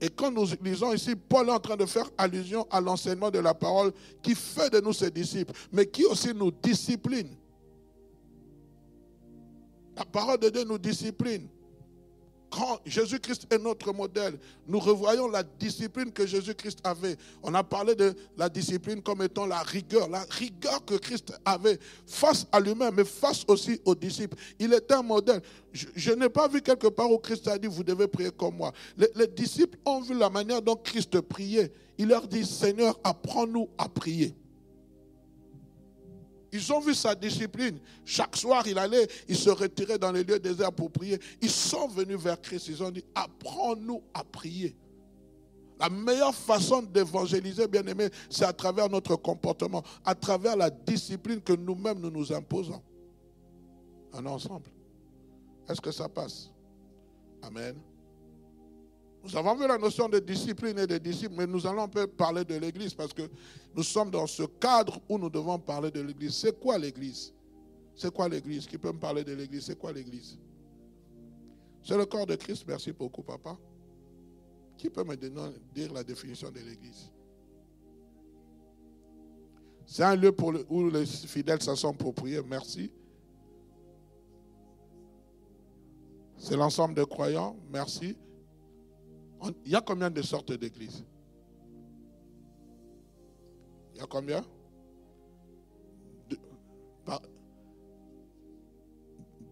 Et quand nous lisons ici, Paul est en train de faire allusion à l'enseignement de la parole qui fait de nous ses disciples, mais qui aussi nous discipline. La parole de Dieu nous discipline. Quand Jésus-Christ est notre modèle, nous revoyons la discipline que Jésus-Christ avait. On a parlé de la discipline comme étant la rigueur que Christ avait face à lui-même, mais face aussi aux disciples. Il était un modèle. Je n'ai pas vu quelque part où Christ a dit, vous devez prier comme moi. Les disciples ont vu la manière dont Christ priait. Il leur dit, Seigneur, apprends-nous à prier. Ils ont vu sa discipline. Chaque soir, il se retirait dans les lieux déserts pour prier. Ils sont venus vers Christ. Ils ont dit, apprends-nous à prier. La meilleure façon d'évangéliser, bien aimé, c'est à travers notre comportement, à travers la discipline que nous-mêmes nous nous imposons. On est ensemble. Est-ce que ça passe? Amen. Nous avons vu la notion de discipline et de disciples, mais nous allons un peu parler de l'Église parce que nous sommes dans ce cadre où nous devons parler de l'Église. C'est quoi l'Église? C'est quoi l'Église? Qui peut me parler de l'Église? C'est quoi l'Église? C'est le corps de Christ. Merci beaucoup, papa. Qui peut me dire la définition de l'Église? C'est un lieu où les fidèles s'assemblent pour prier. Merci. C'est l'ensemble des croyants. Merci. Il y a combien de sortes d'églises? Il y a combien?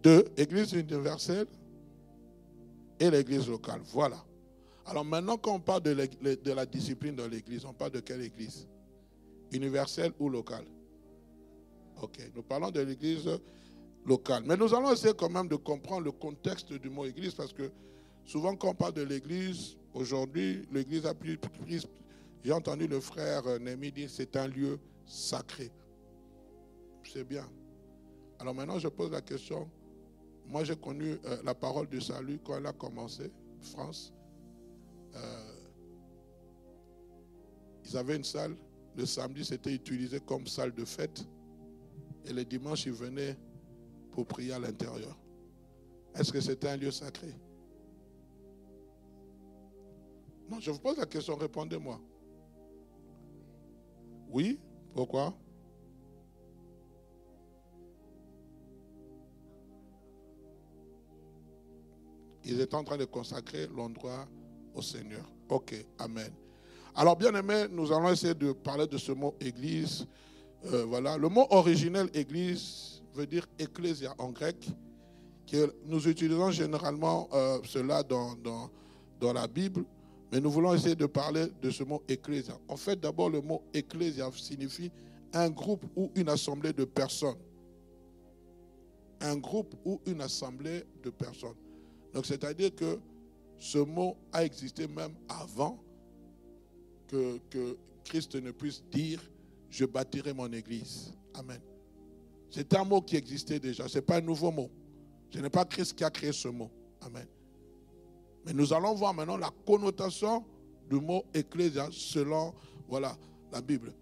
Deux. Église universelle et l'église locale. Voilà. Alors maintenant, quand on parle de la discipline dans l'église, on parle de quelle église? Universelle ou locale? Ok. Nous parlons de l'église locale. Mais nous allons essayer quand même de comprendre le contexte du mot église, parce que souvent quand on parle de l'église, aujourd'hui, l'église a pris... J'ai entendu le frère Némi dire c'est un lieu sacré. C'est bien. Alors maintenant, je pose la question. Moi, j'ai connu la parole du salut quand elle a commencé, France. Ils avaient une salle. Le samedi, c'était utilisé comme salle de fête. Et le dimanche, ils venaient pour prier à l'intérieur. Est-ce que c'était un lieu sacré? Non, je vous pose la question, répondez-moi. Oui? Pourquoi? Ils étaient en train de consacrer l'endroit au Seigneur. Ok, amen. Alors, bien aimé, nous allons essayer de parler de ce mot église. Voilà. Le mot originel église veut dire ecclésia en grec, que nous utilisons généralement cela dans la Bible, mais nous voulons essayer de parler de ce mot ecclésia. En fait, d'abord, le mot ecclésia signifie un groupe ou une assemblée de personnes. Un groupe ou une assemblée de personnes. Donc, c'est-à-dire que ce mot a existé même avant que Christ ne puisse dire « Je bâtirai mon église ». Amen. C'est un mot qui existait déjà. Ce n'est pas un nouveau mot. Ce n'est pas Christ qui a créé ce mot. Amen. Mais nous allons voir maintenant la connotation du mot « ecclésia » selon la Bible.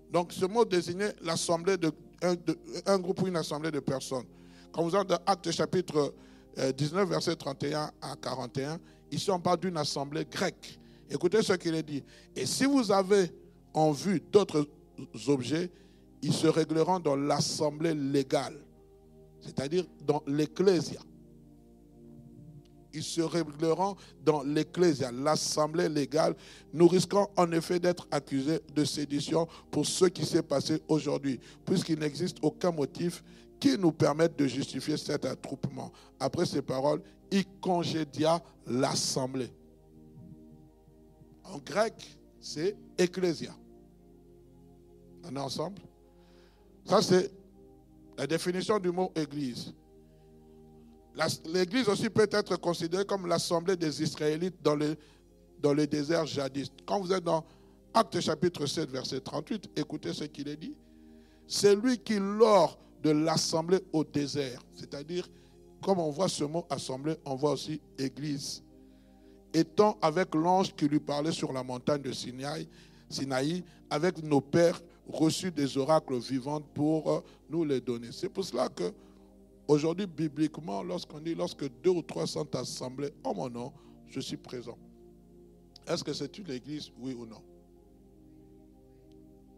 Donc, ce mot désignait l'assemblée un groupe ou une assemblée de personnes. Quand vous êtes dans Actes chapitre 19, versets 31 à 41, ici on parle d'une assemblée grecque. Écoutez ce qu'il est dit. Et si vous avez en vue d'autres objets, ils se régleront dans l'assemblée légale, c'est-à-dire dans l'ecclésia. Ils se régleront dans l'ecclésia, l'assemblée légale. Nous risquons en effet d'être accusés de sédition pour ce qui s'est passé aujourd'hui, puisqu'il n'existe aucun motif qui nous permette de justifier cet attroupement. Après ces paroles, il congédia l'assemblée. En grec, c'est ecclésia. On est ensemble? Ça, c'est la définition du mot église. L'église aussi peut être considérée comme l'assemblée des Israélites dans le désert jadis. Quand vous êtes dans Actes chapitre 7, verset 38, écoutez ce qu'il est dit. C'est lui qui, lors de l'assemblée au désert, c'est-à-dire, comme on voit ce mot assemblée, on voit aussi église, étant avec l'ange qui lui parlait sur la montagne de Sinaï, avec nos pères reçus des oracles vivants pour nous les donner. C'est pour cela que aujourd'hui, bibliquement, lorsqu'on dit, lorsque 2 ou 3 sont assemblés en mon nom, je suis présent. Est-ce que c'est une église, oui ou non?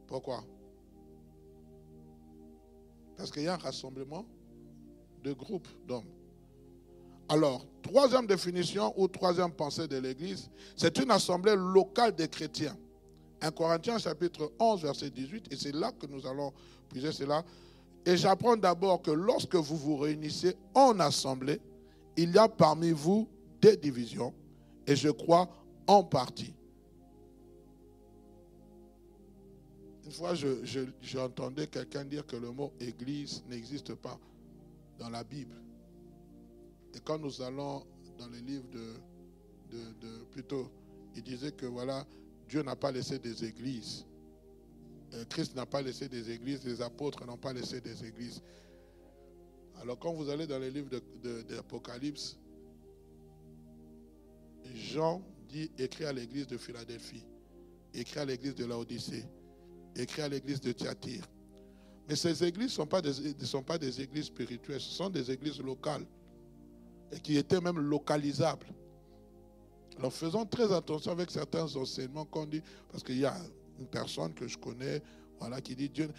Pourquoi? Parce qu'il y a un rassemblement de groupes d'hommes. Alors, troisième définition ou troisième pensée de l'église, c'est une assemblée locale des chrétiens. 1 Corinthiens chapitre 11, verset 18, et c'est là que nous allons puiser cela. Et j'apprends d'abord que lorsque vous vous réunissez en assemblée, il y a parmi vous des divisions, et je crois en partie. Une fois, j'entendais quelqu'un dire que le mot église n'existe pas dans la Bible. Et quand nous allons dans les livres plutôt, il disait que voilà, Dieu n'a pas laissé des églises. Christ n'a pas laissé des églises, les apôtres n'ont pas laissé des églises. Alors quand vous allez dans les livres d'Apocalypse, Jean dit écrit à l'église de Philadelphie, écrit à l'église de Laodicée, écrit à l'église de Thyatire. Mais ces églises ne sont pas des églises spirituelles, ce sont des églises locales et qui étaient même localisables. Alors faisons très attention avec certains enseignements qu'on dit, parce qu'il y a une personne que je connais, Voilà, qui dit Dieu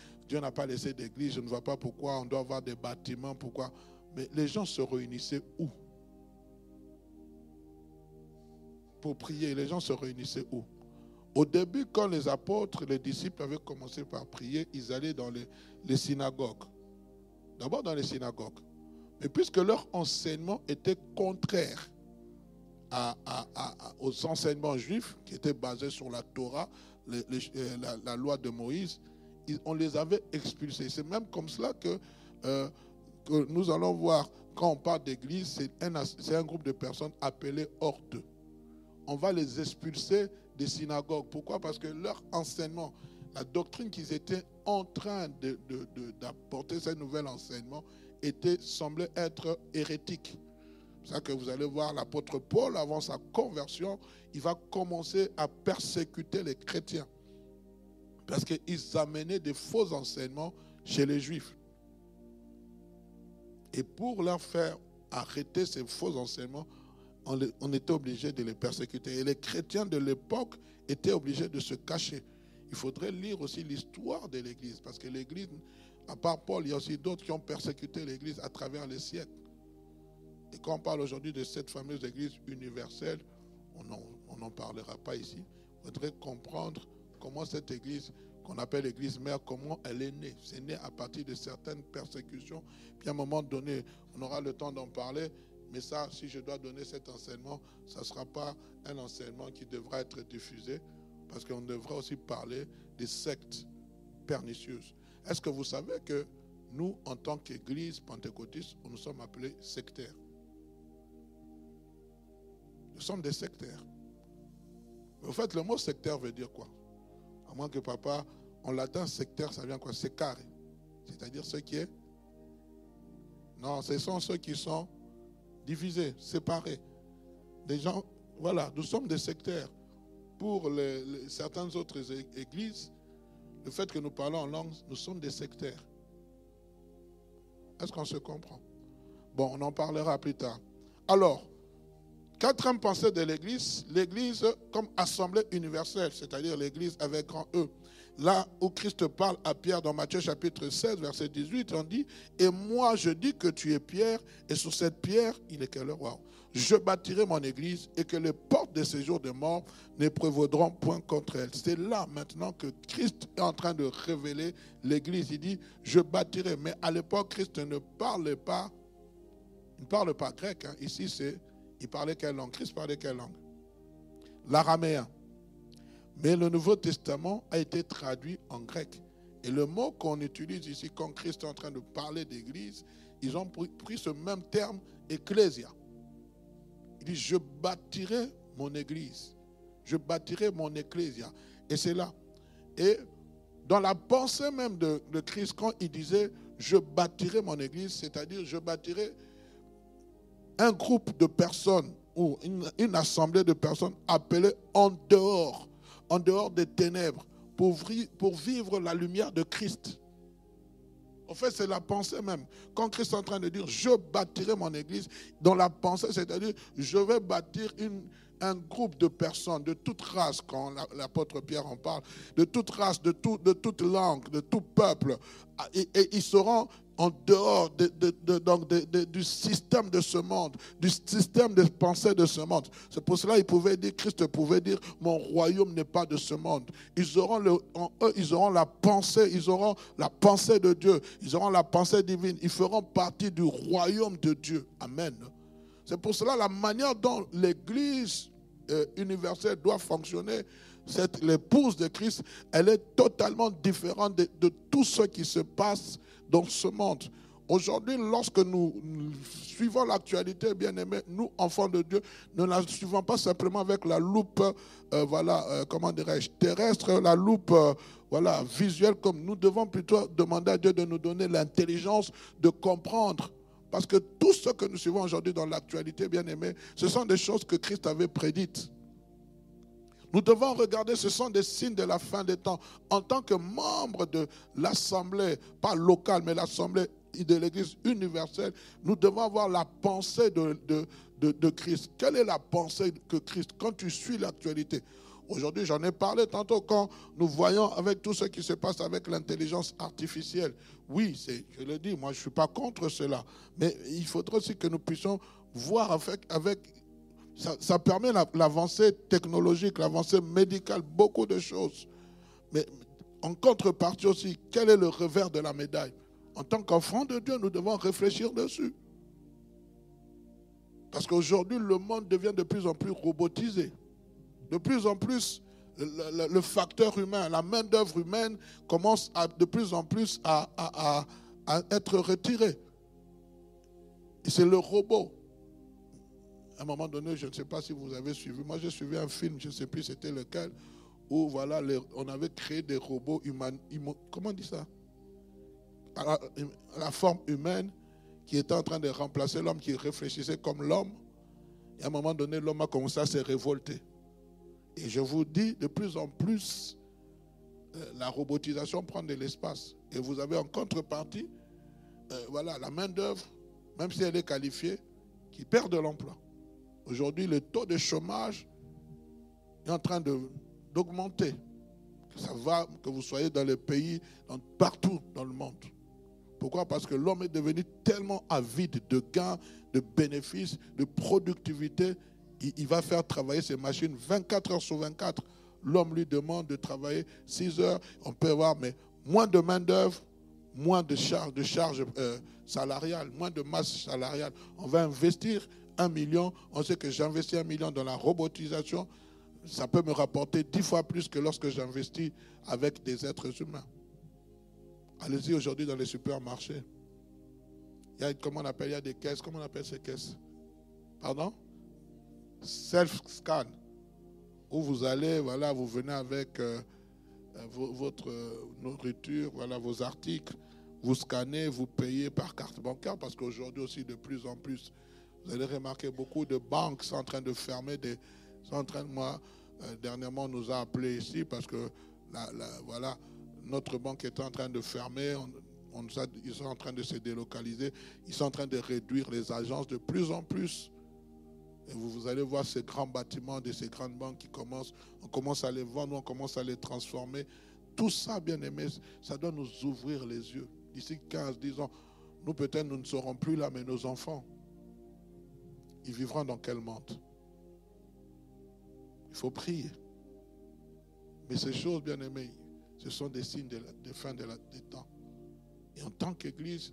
n'a pas laissé d'église, je ne vois pas pourquoi on doit avoir des bâtiments, pourquoi. Mais les gens se réunissaient où? Pour prier, les gens se réunissaient où? Au début, quand les apôtres, les disciples avaient commencé par prier, ils allaient dans les synagogues. D'abord dans les synagogues. Mais puisque leur enseignement était contraire aux enseignements juifs, qui étaient basés sur la Torah, la loi de Moïse, on les avait expulsés. C'est même comme cela que nous allons voir, quand on parle d'église, c'est un groupe de personnes appelées hors d'eux. On va les expulser des synagogues. Pourquoi? Parce que leur enseignement, la doctrine qu'ils étaient en train d'apporter, ce nouvel enseignement, semblait être hérétique. C'est ça que vous allez voir l'apôtre Paul, avant sa conversion, il va commencer à persécuter les chrétiens. Parce qu'ils amenaient des faux enseignements chez les Juifs. Et pour leur faire arrêter ces faux enseignements, on était obligé de les persécuter. Et les chrétiens de l'époque étaient obligés de se cacher. Il faudrait lire aussi l'histoire de l'Église. Parce que l'Église, à part Paul, il y a aussi d'autres qui ont persécuté l'Église à travers les siècles. Et quand on parle aujourd'hui de cette fameuse Église universelle, on n'en parlera pas ici. Il faudrait comprendre comment cette Église, qu'on appelle l'Église mère, comment elle est née. C'est né à partir de certaines persécutions. Puis à un moment donné, on aura le temps d'en parler. Mais ça, si je dois donner cet enseignement, ça ne sera pas un enseignement qui devra être diffusé, parce qu'on devrait aussi parler des sectes pernicieuses. Est-ce que vous savez que nous, en tant qu'Église pentecôtiste, nous sommes appelés sectaires? Nous sommes des sectaires. En fait, le mot sectaire veut dire quoi? À moins que papa, en latin, sectaire, ça vient quoi? Secare. C'est-à-dire ce qui est... Non, ce sont ceux qui sont divisés, séparés. Des gens, voilà, nous sommes des sectaires. Pour certaines autres églises, le fait que nous parlons en langue, nous sommes des sectaires. Est-ce qu'on se comprend? Bon, on en parlera plus tard. Alors, quatrième pensée de l'Église, l'Église comme assemblée universelle, c'est-à-dire l'Église avec grand E. Là où Christ parle à Pierre dans Matthieu chapitre 16, verset 18, on dit « Et moi je dis que tu es Pierre, et sur cette pierre, il est quelle heure? Wow. Je bâtirai mon Église, et que les portes des séjours des morts ne prévaudront point contre elle. » C'est là maintenant que Christ est en train de révéler l'Église. Il dit « Je bâtirai ». Mais à l'époque, Christ ne parle pas grec. Hein. Ici, il parlait quelle langue? Christ parlait quelle langue? L'araméen. Mais le Nouveau Testament a été traduit en grec. Et le mot qu'on utilise ici quand Christ est en train de parler d'église, ils ont pris ce même terme, ecclésia. Il dit, je bâtirai mon église. Je bâtirai mon ecclésia. Et c'est là. Et dans la pensée même de Christ, quand il disait, je bâtirai mon église, c'est-à-dire, je bâtirai un groupe de personnes ou une assemblée de personnes appelées en dehors des ténèbres, pour vivre la lumière de Christ. En fait, c'est la pensée même. Quand Christ est en train de dire, je bâtirai mon église, dans la pensée, c'est-à-dire, je vais bâtir un groupe de personnes, de toute race, quand l'apôtre Pierre en parle, de toute race, de toute langue, de tout peuple, et ils seront en dehors du système de ce monde, du système de pensée de ce monde. C'est pour cela Christ pouvait dire, mon royaume n'est pas de ce monde. Ils auront la pensée de Dieu, ils auront la pensée divine, ils feront partie du royaume de Dieu. Amen. C'est pour cela la manière dont l'Église universelle doit fonctionner, l'épouse de Christ, elle est totalement différente de tout ce qui se passe dans ce monde. Aujourd'hui, lorsque nous suivons l'actualité, bien aimés, nous, enfants de Dieu, ne la suivons pas simplement avec la loupe, terrestre, la loupe, visuelle, comme nous devons plutôt demander à Dieu de nous donner l'intelligence de comprendre. Parce que tout ce que nous suivons aujourd'hui dans l'actualité, bien aimés, ce sont des choses que Christ avait prédites. Nous devons regarder, ce sont des signes de la fin des temps. En tant que membre de l'assemblée, pas locale, mais l'assemblée de l'Église universelle, nous devons avoir la pensée de Christ. Quelle est la pensée que Christ, quand tu suis l'actualité? Aujourd'hui, j'en ai parlé tantôt quand nous voyons avec tout ce qui se passe avec l'intelligence artificielle. Oui, je le dis, moi je ne suis pas contre cela. Mais il faudrait aussi que nous puissions voir ça permet l'avancée technologique, l'avancée médicale, beaucoup de choses. Mais en contrepartie aussi, quel est le revers de la médaille? En tant qu'enfants de Dieu, nous devons réfléchir dessus. Parce qu'aujourd'hui, le monde devient de plus en plus robotisé. De plus en plus, le facteur humain, la main-d'œuvre humaine commence de plus en plus à être retirée. Et c'est le robot. À un moment donné, je ne sais pas si vous avez suivi. Moi, j'ai suivi un film, je ne sais plus c'était lequel, où voilà, on avait créé des robots humains. Comment on dit ça? À la forme humaine qui était en train de remplacer l'homme, qui réfléchissait comme l'homme. Et à un moment donné, l'homme a commencé à se révolter. Et je vous dis, de plus en plus, la robotisation prend de l'espace. Et vous avez en contrepartie, voilà, la main-d'œuvre, même si elle est qualifiée, qui perd de l'emploi. Aujourd'hui, le taux de chômage est en train d'augmenter. Ça va, que vous soyez dans les pays, partout dans le monde. Pourquoi? Parce que l'homme est devenu tellement avide de gains, de bénéfices, de productivité. Il va faire travailler ses machines 24 heures sur 24. L'homme lui demande de travailler 6 heures. On peut avoir mais moins de main-d'œuvre, moins de charges salariales, moins de masse salariale. On va investir 1 million. On sait que j'investis 1 million dans la robotisation. Ça peut me rapporter 10 fois plus que lorsque j'investis avec des êtres humains. Allez-y aujourd'hui dans les supermarchés. Il y a, comment on appelle, il y a des caisses. Comment on appelle ces caisses? Pardon? Self-scan. Où vous allez, voilà, vous venez avec votre nourriture, voilà, vos articles. Vous scannez, vous payez par carte bancaire parce qu'aujourd'hui aussi, de plus en plus, vous allez remarquer beaucoup de banques sont en train de fermer dernièrement, on nous a appelés ici parce que voilà, notre banque est en train de fermer. Ils sont en train de se délocaliser. Ils sont en train de réduire les agences de plus en plus. Et vous allez voir ces grands bâtiments de ces grandes banques on commence à les vendre, on commence à les transformer. Tout ça, bien aimé, ça doit nous ouvrir les yeux. D'ici 15-10 ans, nous peut-être nous ne serons plus là, mais nos enfants, ils vivront dans quel monde? Il faut prier. Mais ces choses, bien aimées, ce sont des signes de fin des temps. Et en tant qu'Église,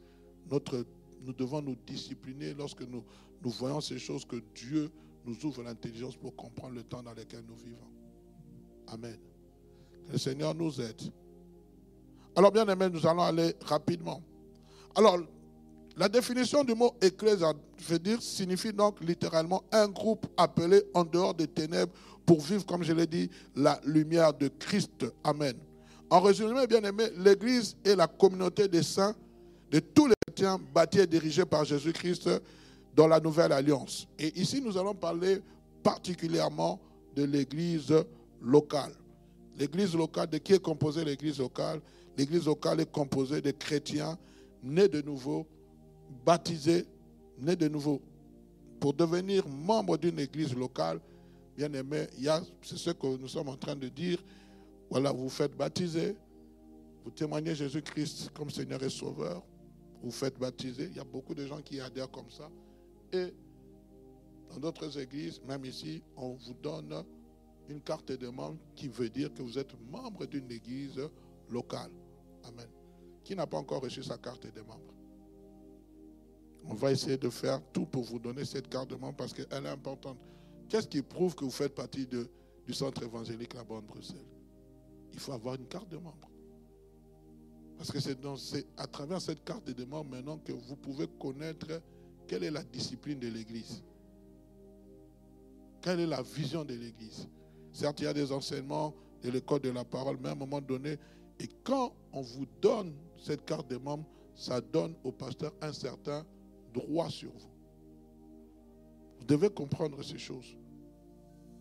nous devons nous discipliner lorsque nous voyons ces choses, que Dieu nous ouvre l'intelligence pour comprendre le temps dans lequel nous vivons. Amen. Que le Seigneur nous aide. Alors, bien aimé, nous allons aller rapidement. Alors, la définition du mot ecclésia, signifie donc littéralement un groupe appelé en dehors des ténèbres pour vivre, comme je l'ai dit, la lumière de Christ. Amen. En résumé, bien aimé, l'Église est la communauté des saints, de tous les chrétiens bâtis et dirigés par Jésus-Christ dans la nouvelle alliance. Et ici, nous allons parler particulièrement de l'Église locale. L'Église locale, de qui est composée l'Église locale? L'Église locale est composée de chrétiens nés de nouveau, baptisés, nés de nouveau. Pour devenir membre d'une Église locale, bien aimé, c'est ce que nous sommes en train de dire. Voilà, vous faites baptiser, vous témoignez Jésus-Christ comme Seigneur et Sauveur, vous faites baptiser. Il y a beaucoup de gens qui adhèrent comme ça. Et dans d'autres églises, même ici, on vous donne une carte de membre qui veut dire que vous êtes membre d'une église locale. Amen. Qui n'a pas encore reçu sa carte de membre? On va essayer de faire tout pour vous donner cette carte de membre parce qu'elle est importante. Qu'est-ce qui prouve que vous faites partie du centre évangélique là-bas de Bruxelles? Il faut avoir une carte de membre. Parce que c'est à travers cette carte de membre maintenant que vous pouvez connaître quelle est la discipline de l'Église. Quelle est la vision de l'Église. Certes, il y a des enseignements de l'école de la parole, mais à un moment donné, et quand on vous donne cette carte de membre, ça donne au pasteur un certain droit sur vous. Vous devez comprendre ces choses.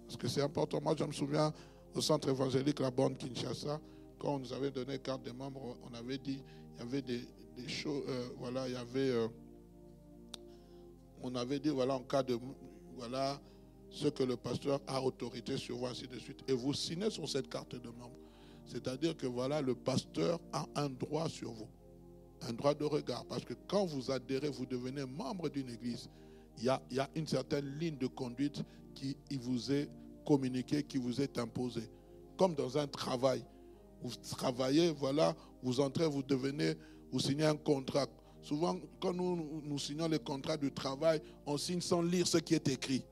Parce que c'est important. Moi, je me souviens au centre évangélique La Borne Kinshasa, quand on nous avait donné carte de membre, on avait dit, il y avait des choses, voilà, il y avait, on avait dit, voilà, en cas de, voilà, ce que le pasteur a autorité sur vous, ainsi de suite. Et vous signez sur cette carte de membre. C'est-à-dire que voilà, le pasteur a un droit sur vous. Un droit de regard. Parce que quand vous adhérez, vous devenez membre d'une église. Il y a une certaine ligne de conduite qui vous est communiquée, qui vous est imposée. Comme dans un travail. Vous travaillez, voilà, vous entrez, vous signez un contrat. Souvent, quand nous signons les contrats de travail, on signe sans lire ce qui est écrit.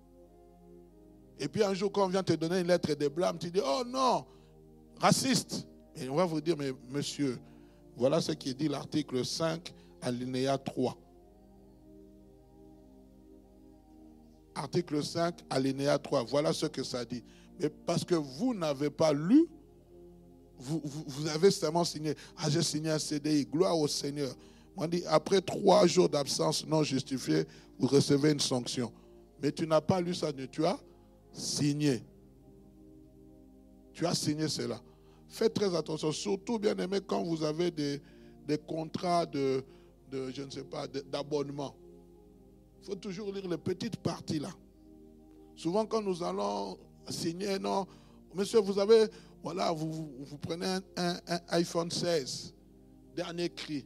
Et puis un jour, quand on vient te donner une lettre de blâme, tu dis, oh non, raciste. Et on va vous dire, mais monsieur, voilà ce qui dit l'article 5, alinéa 3. Article 5, alinéa 3, voilà ce que ça dit. Mais parce que vous n'avez pas lu, vous avez seulement signé. Ah, j'ai signé un CDI, gloire au Seigneur. On dit, après 3 jours d'absence non justifiée, vous recevez une sanction. Mais tu n'as pas lu ça, tu as signé. Tu as signé cela. Faites très attention, surtout bien aimé quand vous avez des contrats de je ne sais pas, d'abonnement. Il faut toujours lire les petites parties là. Souvent quand nous allons signer, non, monsieur, vous avez, voilà, vous prenez un iPhone 16, dernier cri.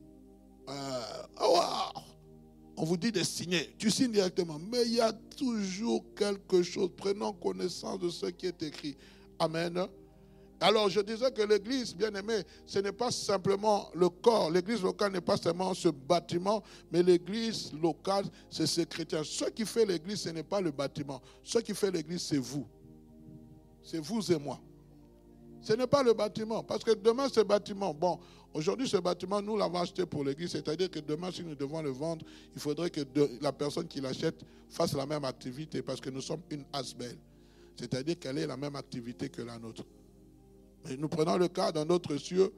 On vous dit de signer. Tu signes directement. Mais il y a toujours quelque chose. Prenons connaissance de ce qui est écrit. Amen. Alors je disais que l'église, bien aimé, ce n'est pas simplement le corps. L'église locale n'est pas seulement ce bâtiment, mais l'église locale, c'est ces chrétiens. Ce qui fait l'église, ce n'est pas le bâtiment. Ce qui fait l'église, c'est vous. C'est vous et moi. Ce n'est pas le bâtiment. Parce que demain, ce bâtiment, bon, aujourd'hui, ce bâtiment, nous l'avons acheté pour l'église. C'est-à-dire que demain, si nous devons le vendre, il faudrait que la personne qui l'achète fasse la même activité parce que nous sommes une asbel. C'est-à-dire qu'elle ait la même activité que la nôtre. Et nous prenons le cas dans notre cieux.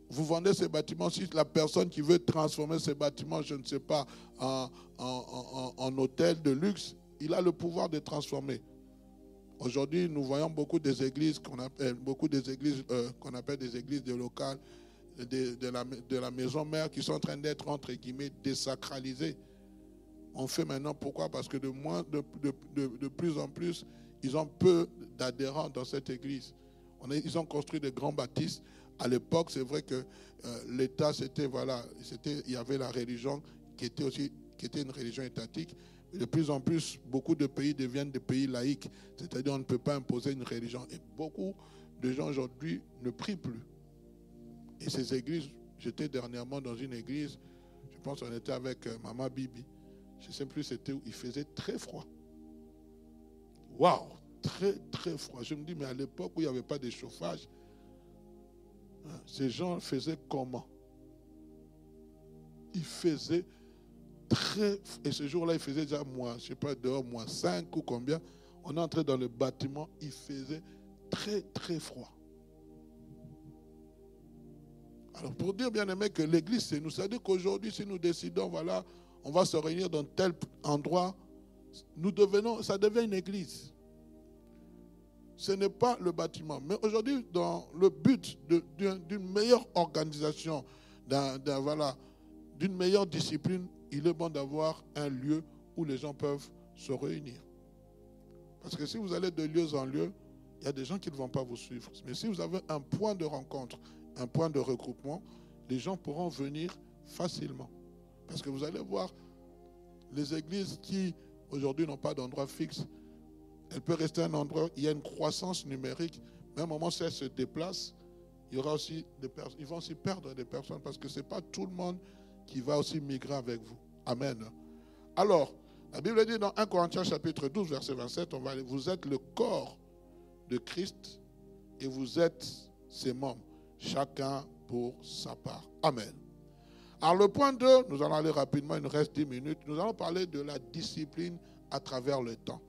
Vous vendez ces bâtiments. Si la personne qui veut transformer ces bâtiments, je ne sais pas, en hôtel de luxe, il a le pouvoir de transformer. Aujourd'hui, nous voyons beaucoup des églises qu'on appelle des églises de locales, de la maison mère qui sont en train d'être, entre guillemets, désacralisées. On fait maintenant, pourquoi? Parce que de plus en plus, ils ont peu d'adhérents dans cette église. Ils ont construit de grands bâtisses. À l'époque, c'est vrai que l'État, il y avait la religion qui était une religion étatique. De plus en plus, beaucoup de pays deviennent des pays laïques. C'est-à-dire qu'on ne peut pas imposer une religion. Et beaucoup de gens aujourd'hui ne prient plus. Et ces églises, j'étais dernièrement dans une église, je pense qu'on était avec Maman Bibi. Je ne sais plus c'était où, il faisait très froid. Waouh, très très froid. Je me dis, mais à l'époque où il n'y avait pas de chauffage, ces gens faisaient comment? Ils faisaient et ce jour-là, il faisait déjà moins, je ne sais pas, dehors, moins 5 ou combien. On est entré dans le bâtiment, il faisait très, très froid. Alors, pour dire, bien aimé, que l'église, c'est nous. C'est-à-dire qu'aujourd'hui, si nous décidons, voilà, on va se réunir dans tel endroit, ça devient une église. Ce n'est pas le bâtiment. Mais aujourd'hui, dans le but d'une meilleure organisation, d'une meilleure discipline, il est bon d'avoir un lieu où les gens peuvent se réunir. Parce que si vous allez de lieu en lieu, il y a des gens qui ne vont pas vous suivre. Mais si vous avez un point de rencontre, un point de regroupement, les gens pourront venir facilement. Parce que vous allez voir, les églises qui aujourd'hui n'ont pas d'endroit fixe, elles peuvent rester un endroit, il y a une croissance numérique, mais à un moment si elles se déplacent, il y aura aussi ils vont aussi perdre des personnes parce que ce n'est pas tout le monde qui va aussi migrer avec vous. Amen. Alors, la Bible dit dans 1 Corinthiens chapitre 12, verset 27, vous êtes le corps de Christ et vous êtes ses membres, chacun pour sa part. Amen. Alors le point 2, nous allons aller rapidement, il nous reste 10 minutes, nous allons parler de la discipline à travers le temps.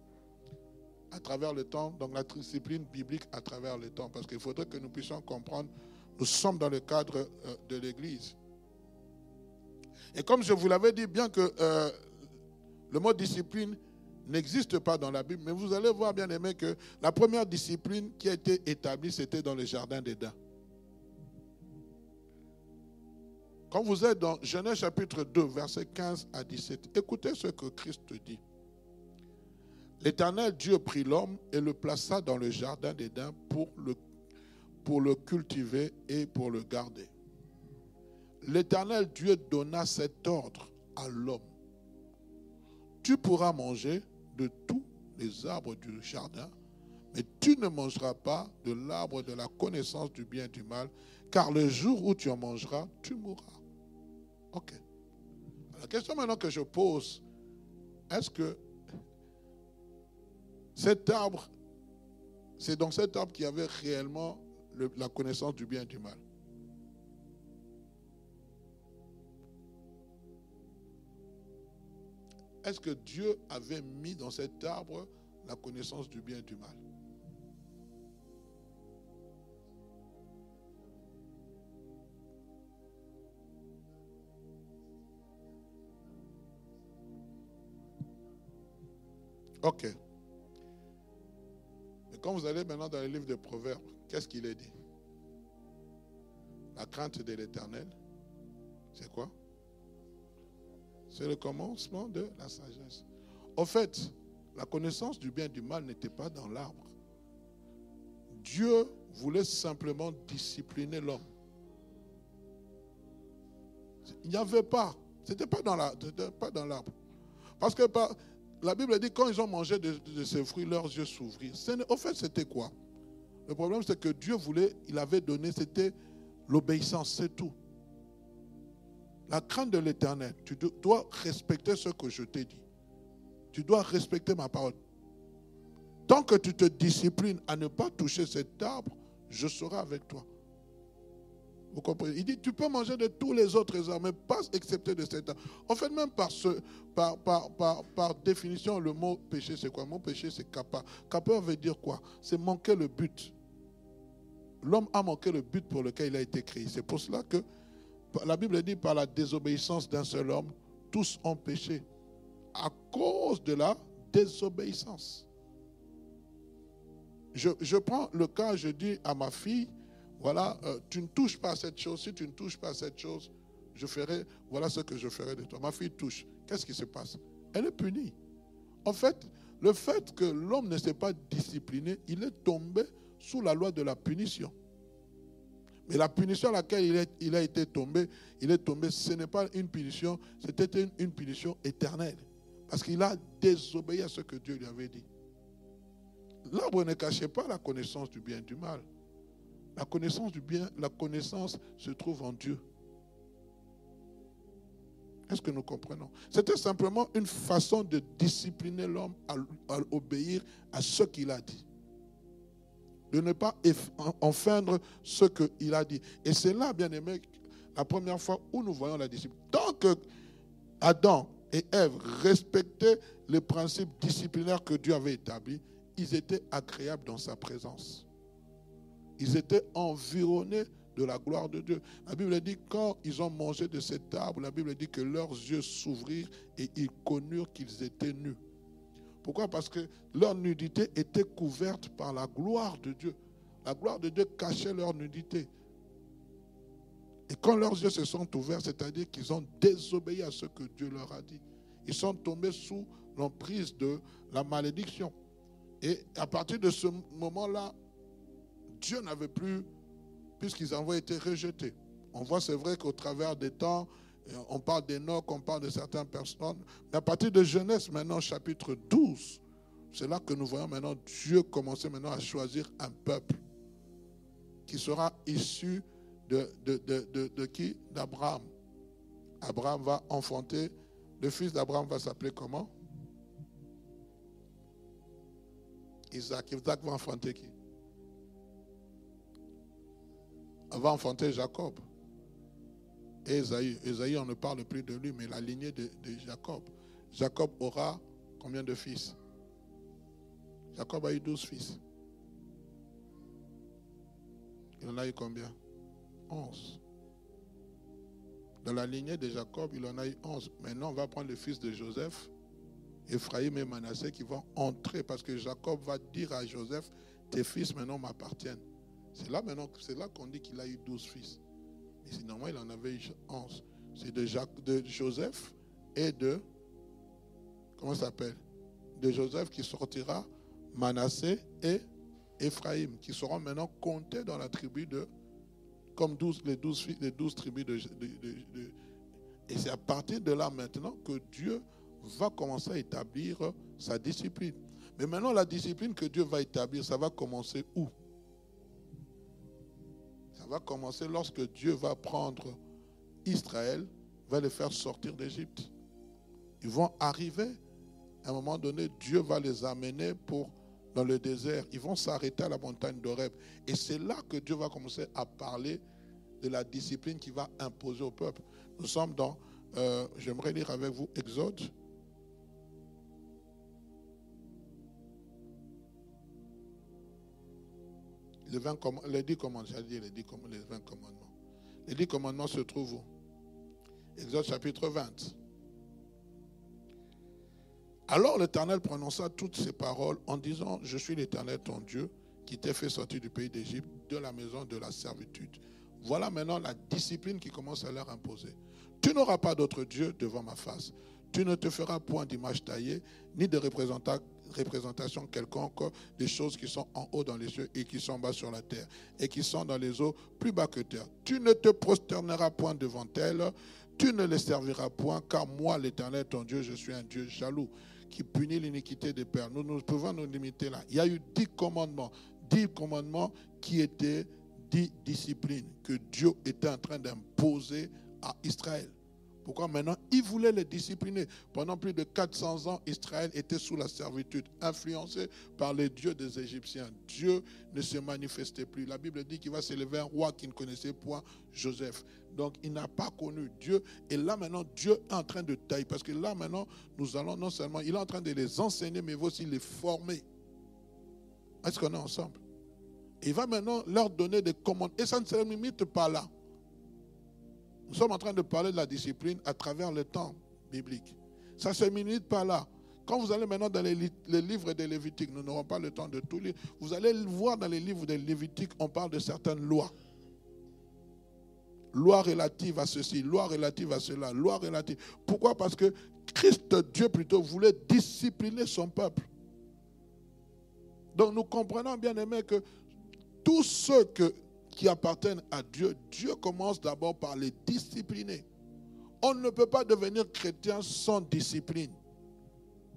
À travers le temps, donc la discipline biblique à travers le temps, parce qu'il faudrait que nous puissions comprendre, nous sommes dans le cadre de l'Église. Et comme je vous l'avais dit, bien que le mot discipline n'existe pas dans la Bible, mais vous allez voir, bien aimé, que la première discipline qui a été établie, c'était dans le jardin d'Éden. Quand vous êtes dans Genèse chapitre 2, versets 15 à 17, écoutez ce que Christ dit. L'Éternel Dieu prit l'homme et le plaça dans le jardin d'Éden pour le cultiver et pour le garder. L'Éternel Dieu donna cet ordre à l'homme. Tu pourras manger de tous les arbres du jardin, mais tu ne mangeras pas de l'arbre de la connaissance du bien et du mal, car le jour où tu en mangeras, tu mourras. Ok. La question maintenant que je pose, est-ce que cet arbre, c'est dans cet arbre qu'il y avait réellement la connaissance du bien et du mal? Est-ce que Dieu avait mis dans cet arbre la connaissance du bien et du mal? Ok. Et quand vous allez maintenant dans le livre des Proverbes, qu'est-ce qu'il est dit? La crainte de l'Éternel, c'est quoi? C'est le commencement de la sagesse. Au fait, la connaissance du bien et du mal n'était pas dans l'arbre. Dieu voulait simplement discipliner l'homme. Il n'y avait pas. Ce n'était pas dans l'arbre. Parce que la Bible dit quand ils ont mangé de ces fruits, leurs yeux s'ouvrirent. Au fait, c'était quoi? Le problème, c'est que Dieu voulait, il avait donné, c'était l'obéissance, c'est tout. La crainte de l'Éternel, tu dois respecter ce que je t'ai dit. Tu dois respecter ma parole. Tant que tu te disciplines à ne pas toucher cet arbre, je serai avec toi. Vous comprenez? Il dit, tu peux manger de tous les autres arbres, mais pas excepté de cet arbre. En fait, même par définition, le mot péché, c'est quoi? Le mot péché, c'est kappa. Kappa veut dire quoi? C'est manquer le but. L'homme a manqué le but pour lequel il a été créé. C'est pour cela que la Bible dit, par la désobéissance d'un seul homme, tous ont péché. À cause de la désobéissance. Je prends le cas, je dis à ma fille, voilà, tu ne touches pas à cette chose. Si tu ne touches pas à cette chose, voilà ce que je ferai de toi. Ma fille touche. Qu'est-ce qui se passe? Elle est punie. En fait, le fait que l'homme ne s'est pas discipliné, il est tombé sous la loi de la punition. Mais la punition à laquelle il a été tombé, ce n'est pas une punition, c'était une punition éternelle. Parce qu'il a désobéi à ce que Dieu lui avait dit. L'arbre ne cachait pas la connaissance du bien et du mal. La connaissance du bien, la connaissance se trouve en Dieu. Est-ce que nous comprenons? C'était simplement une façon de discipliner l'homme à obéir à ce qu'il a dit. De ne pas enfreindre ce qu'il a dit. Et c'est là, bien aimé, la première fois où nous voyons la discipline. Tant que Adam et Ève respectaient les principes disciplinaires que Dieu avait établis, ils étaient agréables dans sa présence. Ils étaient environnés de la gloire de Dieu. La Bible dit quand ils ont mangé de cet arbre, la Bible dit que leurs yeux s'ouvrirent et ils connurent qu'ils étaient nus. Pourquoi? Parce que leur nudité était couverte par la gloire de Dieu. La gloire de Dieu cachait leur nudité. Et quand leurs yeux se sont ouverts, c'est-à-dire qu'ils ont désobéi à ce que Dieu leur a dit. Ils sont tombés sous l'emprise de la malédiction. Et à partir de ce moment-là, Dieu n'avait plus, puisqu'ils avaient été rejetés. On voit, c'est vrai qu'au travers des temps, on parle d'Enoch, on parle de certaines personnes. Mais à partir de Genèse, maintenant, chapitre 12, c'est là que nous voyons maintenant Dieu commencer maintenant à choisir un peuple qui sera issu de qui? D'Abraham. Abraham va enfanter. Le fils d'Abraham va s'appeler comment? Isaac. Isaac va enfanter qui? Il va enfanter Jacob. Et Ésaïe. Ésaïe, on ne parle plus de lui, mais la lignée de Jacob. Jacob aura combien de fils? Jacob a eu 12 fils. Il en a eu combien? 11. Dans la lignée de Jacob, il en a eu 11. Maintenant, on va prendre le fils de Joseph, Ephraïm et Manassé, qui vont entrer parce que Jacob va dire à Joseph, tes fils maintenant m'appartiennent. C'est là qu'on dit qu'il a eu 12 fils. Mais sinon, il en avait eu 11. C'est de Joseph et de, comment ça s'appelle? de Joseph qui sortira Manassé et Éphraïm, qui seront maintenant comptés dans la tribu de, comme les 12 tribus et c'est à partir de là maintenant que Dieu va commencer à établir sa discipline. Mais maintenant, la discipline que Dieu va établir, ça va commencer où? Ça va commencer lorsque Dieu va prendre Israël, va les faire sortir d'Égypte. Ils vont arriver, à un moment donné, Dieu va les amener dans le désert. Ils vont s'arrêter à la montagne d'Horeb. Et c'est là que Dieu va commencer à parler de la discipline qu'il va imposer au peuple. Nous sommes dans, j'aimerais lire avec vous Exode. Les 20 commandements, les 10 commandements, les 20 commandements. Les 10 commandements se trouvent où? Exode chapitre 20. Alors l'Éternel prononça toutes ces paroles en disant, je suis l'Éternel ton Dieu qui t'ai fait sortir du pays d'Égypte, de la maison de la servitude. Voilà maintenant la discipline qui commence à leur imposer. Tu n'auras pas d'autre Dieu devant ma face. Tu ne te feras point d'image taillée, ni de représentation quelconque des choses qui sont en haut dans les cieux et qui sont bas sur la terre et qui sont dans les eaux plus bas que terre. Tu ne te prosterneras point devant elles, tu ne les serviras point, car moi, l'Éternel, ton Dieu, je suis un Dieu jaloux qui punit l'iniquité des pères. Nous pouvons nous limiter là. Il y a eu 10 commandements qui étaient 10 disciplines que Dieu était en train d'imposer à Israël. Pourquoi maintenant il voulait les discipliner? Pendant plus de 400 ans, Israël était sous la servitude, influencé par les dieux des Égyptiens. Dieu ne se manifestait plus. La Bible dit qu'il va s'élever un roi qui ne connaissait point Joseph. Donc il n'a pas connu Dieu. Et là maintenant, Dieu est en train de tailler. Parce que là maintenant, nous allons non seulement, il est en train de les enseigner, mais il va aussi les former. Est-ce qu'on est ensemble? Il va maintenant leur donner des commandes. Et ça ne se limite pas là. Nous sommes en train de parler de la discipline à travers le temps biblique. Ça ne se limite pas là. Quand vous allez maintenant dans les livres de Lévitique, nous n'aurons pas le temps de tout lire, vous allez voir dans les livres de Lévitique, on parle de certaines lois. Loi relative à ceci, loi relative à cela, loi relative. Pourquoi? Parce que Christ, Dieu plutôt, voulait discipliner son peuple. Donc nous comprenons bien aimé que tous ceux qui appartiennent à Dieu, Dieu commence d'abord par les discipliner. On ne peut pas devenir chrétien sans discipline.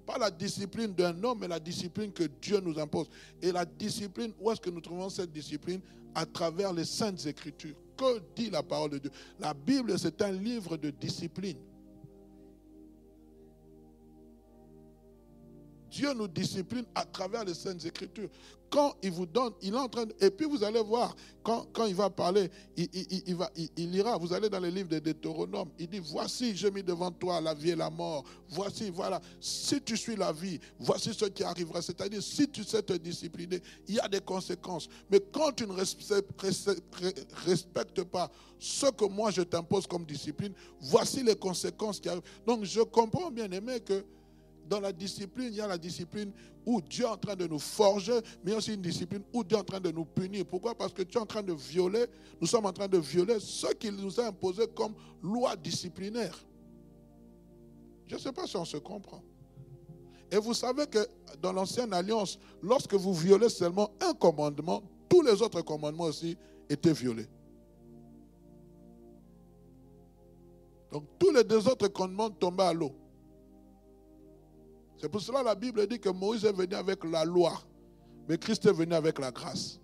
Pas la discipline d'un homme, mais la discipline que Dieu nous impose. Et la discipline, où est-ce que nous trouvons cette discipline? À travers les Saintes Écritures. Que dit la parole de Dieu? La Bible, c'est un livre de discipline. Dieu nous discipline à travers les Saintes Écritures. Quand il vous donne, il est en train de... Et puis vous allez voir, quand il va parler, il ira, vous allez dans les livres de Deutéronome, il dit, voici, j'ai mis devant toi la vie et la mort. Voici, voilà, si tu suis la vie, voici ce qui arrivera. C'est-à-dire, si tu sais te discipliner, il y a des conséquences. Mais quand tu ne respectes pas ce que moi je t'impose comme discipline, voici les conséquences qui arrivent. Donc je comprends bien aimé que dans la discipline, il y a la discipline où Dieu est en train de nous forger, mais il y a aussi une discipline où Dieu est en train de nous punir. Pourquoi? Parce que tu es en train de violer, nous sommes en train de violer ce qu'il nous a imposé comme loi disciplinaire. Je ne sais pas si on se comprend. Et vous savez que dans l'ancienne alliance, lorsque vous violez seulement un commandement, tous les autres commandements aussi étaient violés. Donc tous les deux autres commandements tombaient à l'eau. C'est pour cela que la Bible dit que Moïse est venu avec la loi, mais Christ est venu avec la grâce.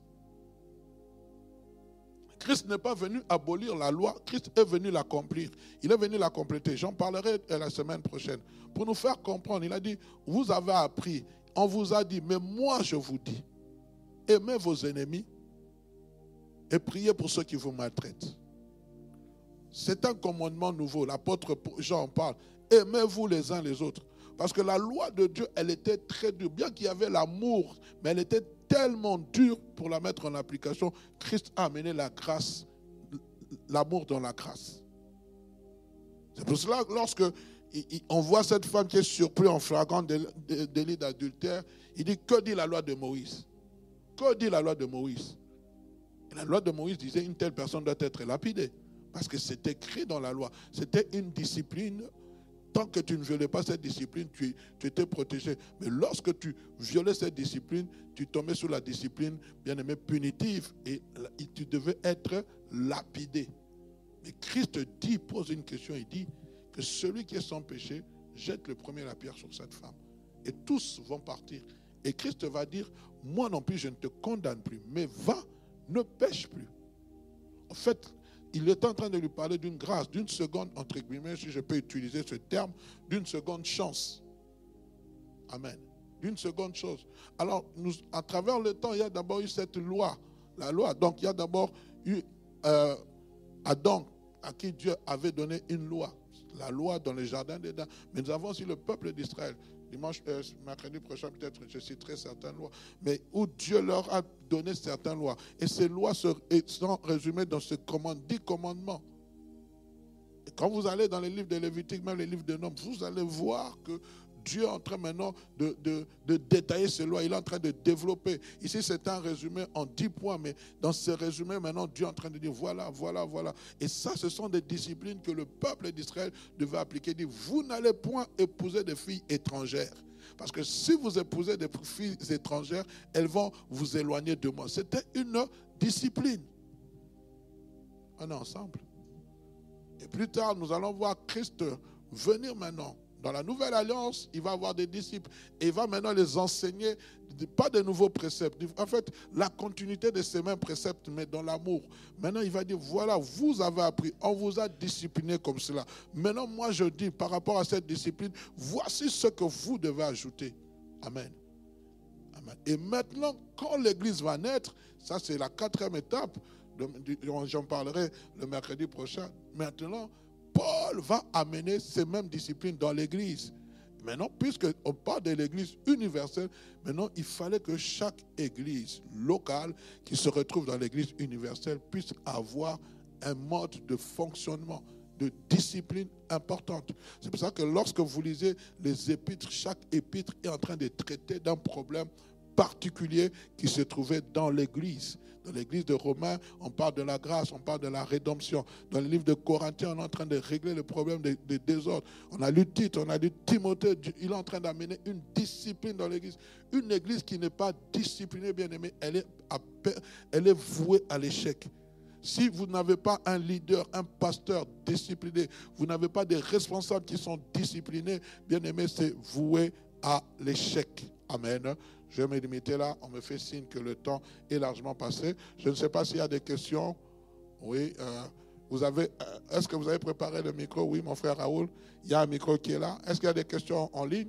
Christ n'est pas venu abolir la loi, Christ est venu l'accomplir. Il est venu la compléter. J'en parlerai la semaine prochaine. Pour nous faire comprendre, il a dit, vous avez appris, on vous a dit, mais moi je vous dis, aimez vos ennemis et priez pour ceux qui vous maltraitent. C'est un commandement nouveau. L'apôtre Jean en parle. Aimez-vous les uns les autres. Parce que la loi de Dieu, elle était très dure. Bien qu'il y avait l'amour, mais elle était tellement dure pour la mettre en application. Christ a amené la grâce, l'amour dans la grâce. C'est pour cela que lorsque on voit cette femme qui est surprise en flagrant délit d'adultère, il dit, que dit la loi de Moïse? Que dit la loi de Moïse? Et la loi de Moïse disait, une telle personne doit être lapidée. Parce que c'est écrit dans la loi. C'était une discipline tant que tu ne violais pas cette discipline, tu étais protégé. Mais lorsque tu violais cette discipline, tu tombais sous la discipline, bien aimé, punitive, et tu devais être lapidé. Mais Christ dit, pose une question, il dit que celui qui est sans péché jette le premier la pierre sur cette femme. Et tous vont partir. Et Christ va dire, moi non plus je ne te condamne plus, mais va, ne pêche plus. En fait, il est en train de lui parler d'une grâce, d'une seconde, entre guillemets, si je peux utiliser ce terme, d'une seconde chance. Amen. D'une seconde chose. Alors, à travers le temps, il y a d'abord eu cette loi. La loi. Donc, il y a d'abord eu Adam, à qui Dieu avait donné une loi. La loi dans le jardin d'Éden. Mais nous avons aussi le peuple d'Israël. Dimanche, mercredi prochain, peut-être je citerai certaines lois. Mais où Dieu leur a donné certaines lois. Et ces lois sont résumées dans ce 10 commandements. Et quand vous allez dans les livres de Lévitique, même les livres de Nombres, vous allez voir que Dieu est en train maintenant de détailler ces lois. Il est en train de développer. Ici, c'est un résumé en 10 points, mais dans ce résumé, maintenant, Dieu est en train de dire voilà, voilà, voilà. Et ça, ce sont des disciplines que le peuple d'Israël devait appliquer. Il dit, vous n'allez point épouser des filles étrangères. Parce que si vous épousez des filles étrangères, elles vont vous éloigner de moi. C'était une discipline. On est ensemble. Et plus tard, nous allons voir Christ venir maintenant. Dans la nouvelle alliance, il va avoir des disciples. Et il va maintenant les enseigner, pas de nouveaux préceptes. En fait, la continuité de ces mêmes préceptes, mais dans l'amour. Maintenant, il va dire, voilà, vous avez appris, on vous a discipliné comme cela. Maintenant, moi, je dis, par rapport à cette discipline, voici ce que vous devez ajouter. Amen. Amen. Et maintenant, quand l'Église va naître, ça c'est la 4e étape, j'en parlerai le mercredi prochain. Maintenant, Paul va amener ces mêmes disciplines dans l'Église. Maintenant, puisqu'on parle de l'Église universelle, maintenant, il fallait que chaque Église locale qui se retrouve dans l'Église universelle puisse avoir un mode de fonctionnement, de discipline importante. C'est pour ça que lorsque vous lisez les épîtres, chaque épître est en train de traiter d'un problème particulier qui se trouvait dans l'Église. Dans l'Église de Romains, on parle de la grâce, on parle de la rédemption. Dans le livre de Corinthiens, on est en train de régler le problème des désordres. On a lu Tite, on a lu Timothée. Il est en train d'amener une discipline dans l'Église. Une Église qui n'est pas disciplinée, bien aimée, elle est vouée à l'échec. Si vous n'avez pas un leader, un pasteur discipliné, vous n'avez pas des responsables qui sont disciplinés, bien aimé, c'est voué à l'échec. Amen. Je vais me limiter là. On me fait signe que le temps est largement passé. Je ne sais pas s'il y a des questions. Oui. Est-ce que vous avez préparé le micro? Oui, mon frère Raoul. Il y a un micro qui est là. Est-ce qu'il y a des questions en ligne?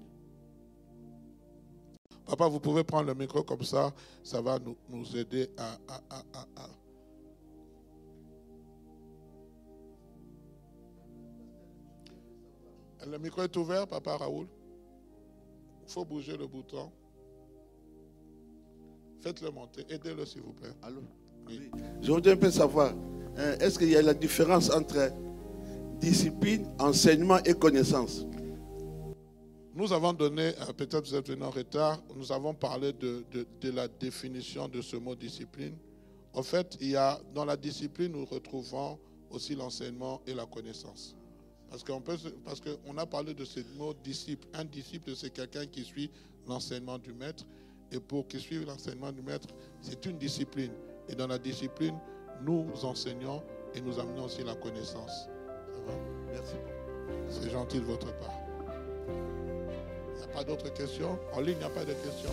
Papa, vous pouvez prendre le micro comme ça. Ça va nous aider à... Le micro est ouvert, Papa Raoul. Il faut bouger le bouton. Faites-le monter. Aidez-le, s'il vous plaît. Allô? Oui. Je voudrais un peu savoir, est-ce qu'il y a la différence entre discipline, enseignement et connaissance? Nous avons donné, peut-être vous êtes venu en retard, nous avons parlé de la définition de ce mot discipline. En fait, dans la discipline, nous retrouvons aussi l'enseignement et la connaissance. Parce qu'on a parlé de ce mot disciple. Un disciple, c'est quelqu'un qui suit l'enseignement du maître. Et pour qu'il suive l'enseignement du maître, c'est une discipline. Et dans la discipline, nous enseignons et nous amenons aussi la connaissance. Ça va? Merci. C'est gentil de votre part. Il n'y a pas d'autres questions? En ligne, il n'y a pas de questions?